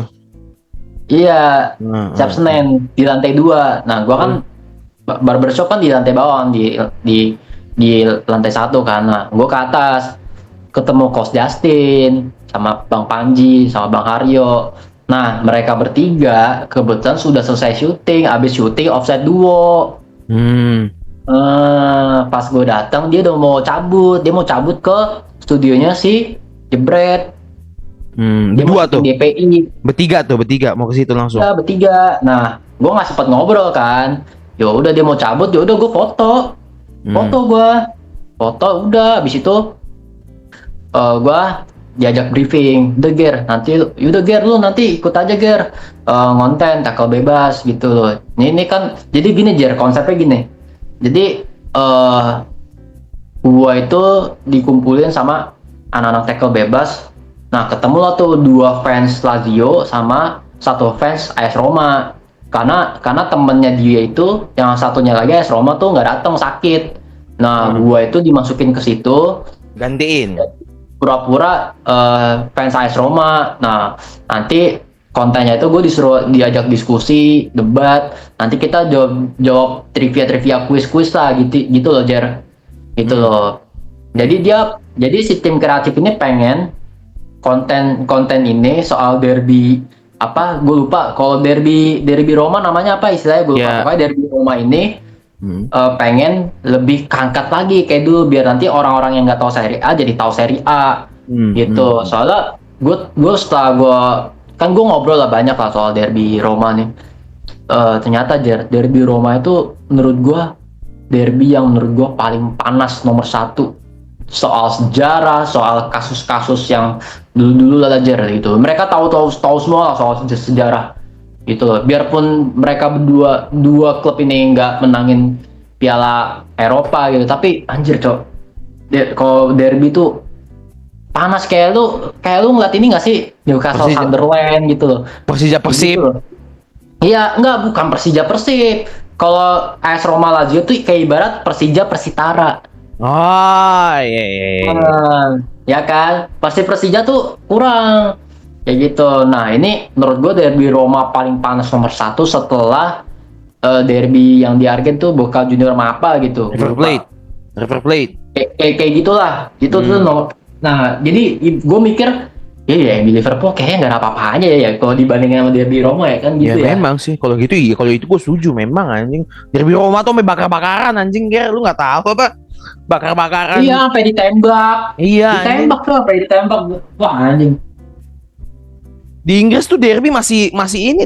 Iya, siap Senin di lantai 2. Nah, gua kan barbershop kan di lantai bawah, di lantai 1 kan. Nah, gua ke atas ketemu Coach Justin sama Bang Panji sama Bang Haryo. Nah, mereka bertiga kebetulan sudah selesai syuting, habis syuting offset duo. Pas gue datang dia udah mau cabut, dia mau cabut ke studionya si Jebret. Berdua tuh. DPI. Bertiga mau ke situ langsung. Ya, bertiga. Nah, gue nggak sempet ngobrol kan. Ya udah dia mau cabut, ya udah gue foto. Foto udah habis itu gue diajak briefing. Udah Ger, nanti udah Ger lu nanti ikut aja Ger. Ngonten tackle bebas gitu loh. Ini kan jadi gini Ger, konsepnya gini. Jadi gue itu dikumpulin sama anak-anak tackle bebas. Nah, ketemu lah tuh 2 fans Lazio sama 1 fans AS Roma. Karena temennya dia itu, yang satunya lagi AS Roma tuh nggak datang, sakit. Nah, gua itu dimasukin ke situ. Gantiin. Pura-pura fans AS Roma. Nah, nanti kontennya itu gue disuruh diajak diskusi, debat. Nanti kita jawab trivia, kuis lah gitu loh, Jer. Gitu loh. Jadi si tim kreatif ini pengen konten ini soal derby apa gue lupa, kalau derby Roma namanya apa istilahnya gue lupa. Pokoknya derby Roma ini pengen lebih kangkat lagi kayak dulu, biar nanti orang-orang yang nggak tahu Serie A jadi tahu Serie A gitu. Soalnya gue setelah gue ngobrol lah banyak lah soal derby Roma nih. Ternyata derby Roma itu menurut gue derby yang menurut gue paling panas, nomor 1 soal sejarah, soal kasus-kasus yang dulu lah gitu. Mereka tahu semua lah soal sejarah gitu loh. Biarpun mereka dua klub ini nggak menangin Piala Eropa gitu, tapi anjir cok, kalau derby tuh panas. Kayak lu ngeliat ini nggak sih, Newcastle Sunderland gitu loh. Persija Persib. Gitu. Iya, enggak, bukan Persija Persib. Kalau AS Roma Lazio tuh kayak ibarat Persija Persitara. Oh iya. Ya kan, pasti Persija tuh kurang kayak gitu. Nah, ini menurut gue derby Roma paling panas nomor 1 setelah derby yang di Argen tuh Boca Junior sama apa gitu. River Plate. Kayak gitulah. Gitu tuh. Nah, jadi gue mikir ya di Liverpool kayaknya nggak ada apa-apanya ya kalau dibandingin sama derby Roma ya kan gitu ya. Memang sih kalau gitu, iya, kalau itu gue setuju memang anjing. Derby Roma tuh sampai bakar-bakaran anjing, Ger, lu nggak tahu apa? Bakar-bakaran. Iya, sampai ditembak. Iya. Ditembak tuh, sampai ditembak. Wah, anjing. Di Inggris tuh derby masih ini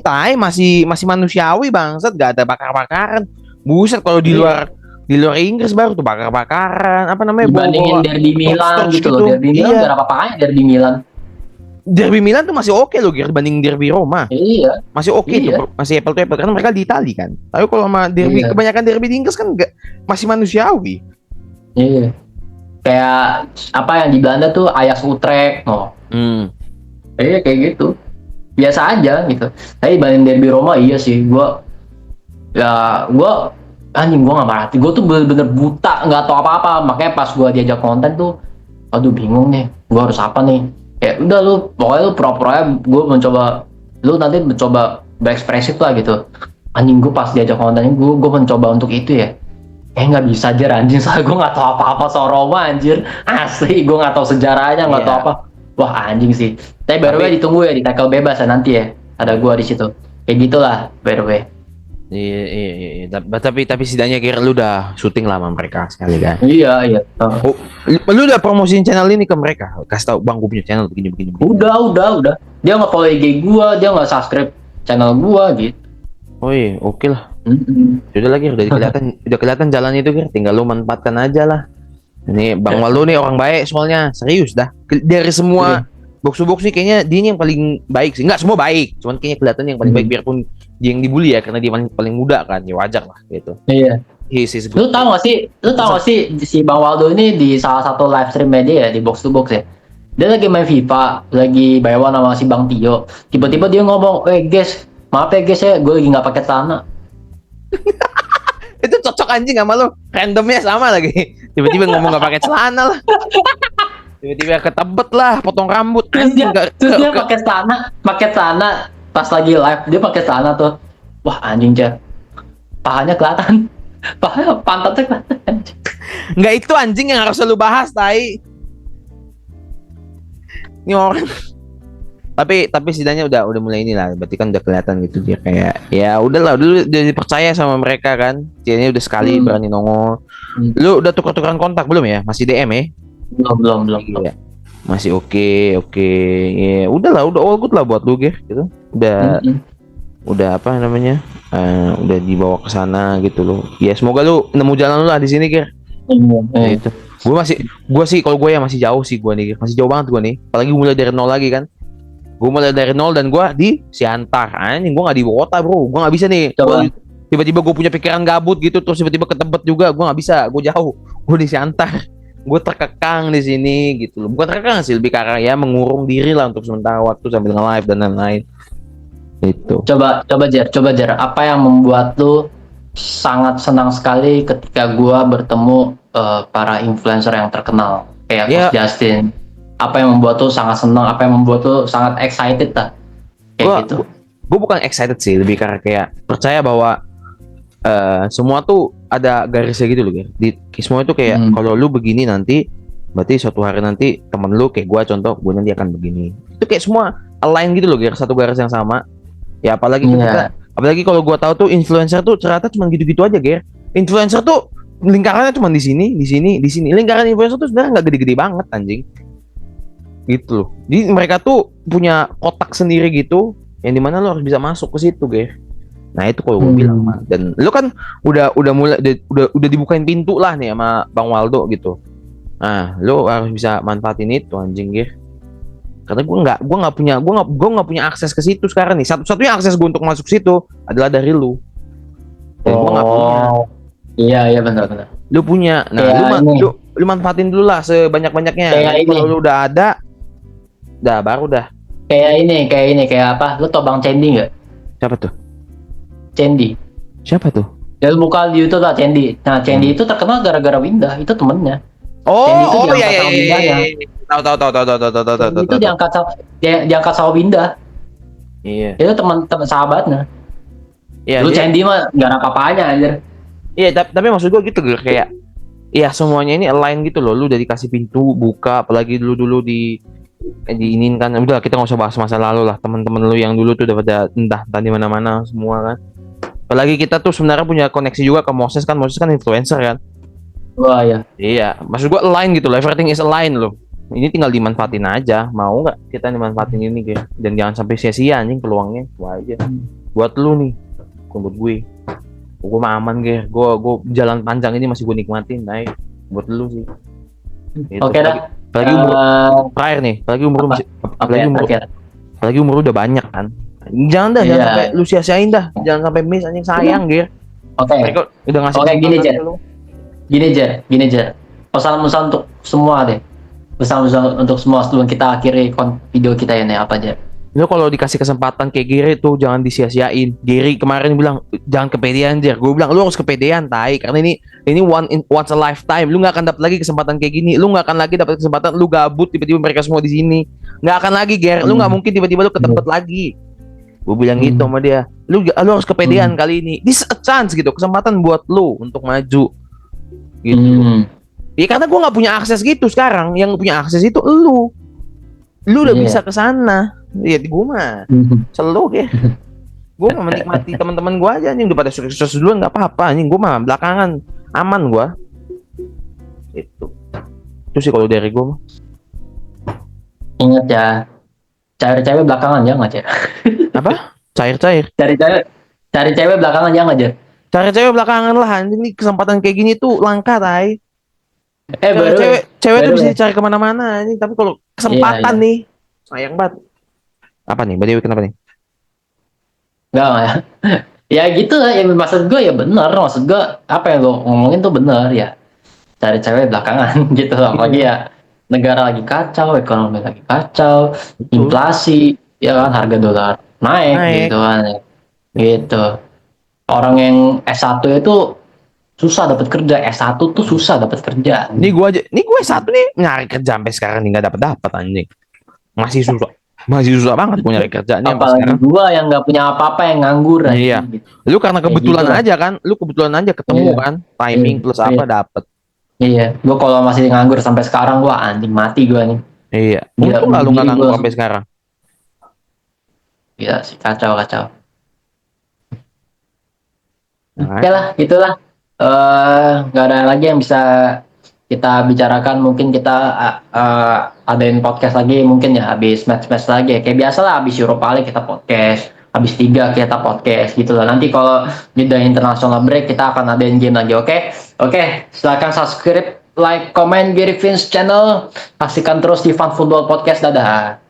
masih manusiawi bangsat, gak ada bakar-bakaran. Buset, kalau di luar Inggris baru tuh bakar-bakaran. Apa namanya? Dibandingin derby Milan gitu loh. Derby Milan gak ada apa-apanya derby Milan. Derby Milan tuh masih oke loh, dibanding derby Roma. Iya. Masih oke tuh, masih apple to apple karena mereka di Itali kan. Tapi kalau sama derby kebanyakan derby di Inggris kan masih manusiawi. Iya. Kayak apa yang di Belanda tuh Ajax Utrecht, Iya kayak gitu. Biasa aja gitu. Tapi dibanding derby Roma iya sih, gua anjing, gua nggak merhati. Gua tuh bener-bener buta, nggak tahu apa-apa. Makanya pas gua diajak konten tuh, aduh bingung nih, gua harus apa nih? Ya udah pokoknya lu pura-pura gua nanti mencoba berekspresif lah gitu. Anjing, gua pas diajak konten gua mencoba untuk itu ya. Nggak bisa aja anjing, soalnya gue nggak tahu apa-apa soal Roma anjir, asli gue nggak tahu sejarahnya, nggak tahu apa. Wah anjing sih. Tapi by the way ditunggu ya di tackle bebas ya nanti ya, ada gue di situ kayak gitulah by the way. Iya. Tapi setidaknya kira lu udah syuting lah sama mereka sekali kan. Iya. Lu udah promosiin channel ini ke mereka, kasih tahu bang gue punya channel begini. Udah dia nggak follow IG gue, dia nggak subscribe channel gue gitu. Oh iya, oke lah. Sudah lagi udah kelihatan jalan itu, Ger. Tinggal lu manfaatkan aja lah. Ini Bang Waldo nih orang baik soalnya, serius dah. Dari semua box to box nih kayaknya dia yang paling baik sih. Enggak semua baik, cuman kayaknya kelihatan yang paling baik, biarpun dia yang dibully ya karena dia paling muda kan, ya wajar lah gitu. Iya. He's Lu good. tahu gak sih si Bang Waldo ini di salah satu live stream media ya di box to box ya. Dia lagi main FIFA, lagi bayawan sama si Bang Tio. Tiba-tiba dia ngomong, guys, maaf ya guys ya, gue lagi nggak pakai celana. Itu cocok anjing sama lu, randomnya sama lagi. Tiba-tiba ngomong gak pakai celana lah. Tiba-tiba ketebet lah, potong rambut. Anjing Terus dia pakai celana pas lagi live dia pakai celana tuh. Wah anjing Jar, pahanya kelihatan, pantatnya kelihatan. Nggak itu anjing yang harus lu bahas, tai. Ini orang. Tapi setidaknya udah mulai inilah, berarti kan udah kelihatan gitu dia kayak ya udahlah, dulu udah dipercaya sama mereka kan. Dia ini udah sekali berani nongol. Lu udah tukar-tukaran kontak belum ya? Masih DM ya? Belum. Iya. Masih oke. Ya udahlah, udah all good lah buat lu gitu. Udah apa namanya? Udah dibawa ke sana gitu loh. Ya semoga lu nemu jalan lu lah di sini, Gir. Gitu. Gue sih kalau gue ya masih jauh sih gue nih, masih jauh banget gue nih. Apalagi mulai dari nol lagi kan. Gue mulai dari nol dan gue di Siantar. Anjing, gue nggak di kota bro. Gue nggak bisa nih. Tiba-tiba gue punya pikiran gabut gitu, terus tiba-tiba ketebet juga. Gue nggak bisa. Gue jauh. Gue di Siantar. Gue terkekang di sini gitu loh. Bukan terkekang sih, lebih karena ya mengurung diri lah untuk sementara waktu sambil nge-live dan lain-lain. Itu. Coba Jar. Apa yang membuat lu sangat senang sekali ketika gua bertemu para influencer yang terkenal kayak Coach Justin? Apa yang membuat lu sangat senang? Apa yang membuat lu sangat excited lah? Kayak gitu. Gue bukan excited sih, lebih karena kayak percaya bahwa semua tuh ada garisnya gitu loh, semua itu kayak kalau lu begini nanti, berarti suatu hari nanti temen lu kayak gue contoh, gue nanti akan begini. Itu kayak semua align gitu loh, satu garis yang sama. Ya apalagi apalagi kalau gue tahu tuh influencer tuh ternyata cuma gitu-gitu aja, Influencer tuh lingkarannya cuma di sini. Lingkaran influencer tuh sebenarnya nggak gede-gede banget anjing. Gitu loh. Jadi mereka tuh punya kotak sendiri gitu, yang dimana lo harus bisa masuk ke situ, Nah itu kalau gue bilang mah. Dan lo kan udah mulai udah dibukain pintu lah nih sama Bang Waldo gitu. Nah lo harus bisa manfaatin itu anjing, karena gue nggak punya akses ke situ sekarang nih. Satu-satunya akses gue untuk masuk situ adalah dari lu. Dan gue nggak punya. Iya benar. Lu punya. Nah lu manfaatin dulu lah sebanyak-banyaknya. Kalau lu udah ada, baru dah. Kayak ini kayak apa? Lu tau Bang Cendi nggak? Siapa tuh? Cendi. Siapa tuh? Ya lu buka di YouTube lah Cendi. Nah Cendi itu terkenal gara-gara Winda, itu temennya. Oh iya. Tahu. Itu diangkat sama Winda. Iya. Itu teman sahabatnya. Iya. Lu Cendi mah nggak ada apa-apanya anjir. Iya, tapi maksud gue gitu, kayak ya semuanya ini align gitu loh. Lu udah dikasih pintu buka, apalagi dulu diinginkan. Udah kita nggak usah bahas masa lalu lah. Teman-teman lu yang dulu tuh udah pada entah di mana-mana semua kan. Apalagi kita tuh sebenarnya punya koneksi juga ke Moses kan influencer kan. Wah ya. Iya, maksud gua align gitu loh, everything is align loh. Ini tinggal dimanfaatin aja, mau nggak kita dimanfaatin ini dan jangan sampai sia-sia anjing peluangnya, wah aja. Buat lu nih, buat gue mah aman gue jalan panjang ini masih gue nikmatin, naik buat lu sih. Oke dah. Apalagi umur terakhir nih, apalagi umur udah banyak kan. Jangan sampai lu sia-siain dah, jangan sampai miss anjing, sayang Oke. Udah ngasih. Oke gini Jar. Pesan untuk semua deh. Pesan untuk semua sebelum kita akhiri video kita ini apa aja? Lu kalau dikasih kesempatan kayak Giri tuh jangan disia-siain. Giri kemarin bilang jangan kepedean, Jar. Gue bilang lu harus kepedean, tai, karena ini once a lifetime. Lu nggak akan dapat lagi kesempatan kayak gini. Lu nggak akan lagi dapat kesempatan lu gabut tiba-tiba mereka semua di sini. Nggak akan lagi, Ger. Lu nggak mungkin tiba-tiba lu ketempet lagi. Gue bilang gitu sama dia. Lu harus kepedean kali ini. This is a chance gitu, kesempatan buat lu untuk maju. Gitu. Ya karena gue nggak punya akses gitu sekarang. Yang punya akses itu lu udah bisa ke sana. Ya gue mah selalu gue mah menikmati teman-teman gue aja, anjing udah pada sukses duluan nggak apa-apa, anjing gue mah belakangan aman gue. Itu sih kalau dari gue mah. Ingat ya, cari cewek belakangan jangan aja. Apa? Cair. Cari cewek belakangan jangan aja. Cari cewek belakangan lah, anjing nih kesempatan kayak gini tuh langka, tai. Cewek tuh bisa dicari kemana-mana, anjing. Tapi kalau kesempatan nih sayang banget. Apa nih? Badiwi kenapa nih? Enggak ya. Ya gitu lah, ya maksud gue ya bener, maksud gue apa yang lo ngomongin tuh bener ya. Cari cewek belakangan gitu loh. Apalagi Iya, ya negara lagi kacau, ekonomi lagi kacau, betul. inflasi, ya kan harga dolar naik Naik. gitu kan. Gitu. Orang yang S1 itu susah dapat kerja, S1 tuh susah dapat kerja. Nih gue satu nih nyari kerja sampai sekarang nih nggak dapat anjing. Masih susah. Masih susah banget gue nyari kerja nih sampai Apalagi sekarang. gua yang nggak punya apa-apa yang nganggur Iya. anjing gitu. Lu karena Ya gitu kebetulan lah. aja kan, lu kebetulan aja ketemu Iya. kan, Iya. timing plus Iya. apa dapet. Iya. Gua kalau masih nganggur sampai sekarang gua anjing mati gua nih. Iya. Gila Untung gak bunuh lu nggak diri nganggur gua. sampai sekarang. Gila sih kacau kacau. Oke Nah, lah, gitulah. Nggak ada lagi yang bisa kita bicarakan. Mungkin kita adain podcast lagi mungkin ya habis match-match lagi ya. Kayak biasa lah habis Europa League kita podcast, habis 3 kita podcast gitu lah. Nanti kalau jeda international break kita akan adain game lagi. Oke, silakan subscribe, like, comment Gary Vince channel. Saksikan terus di Fan Football Podcast. Dadah.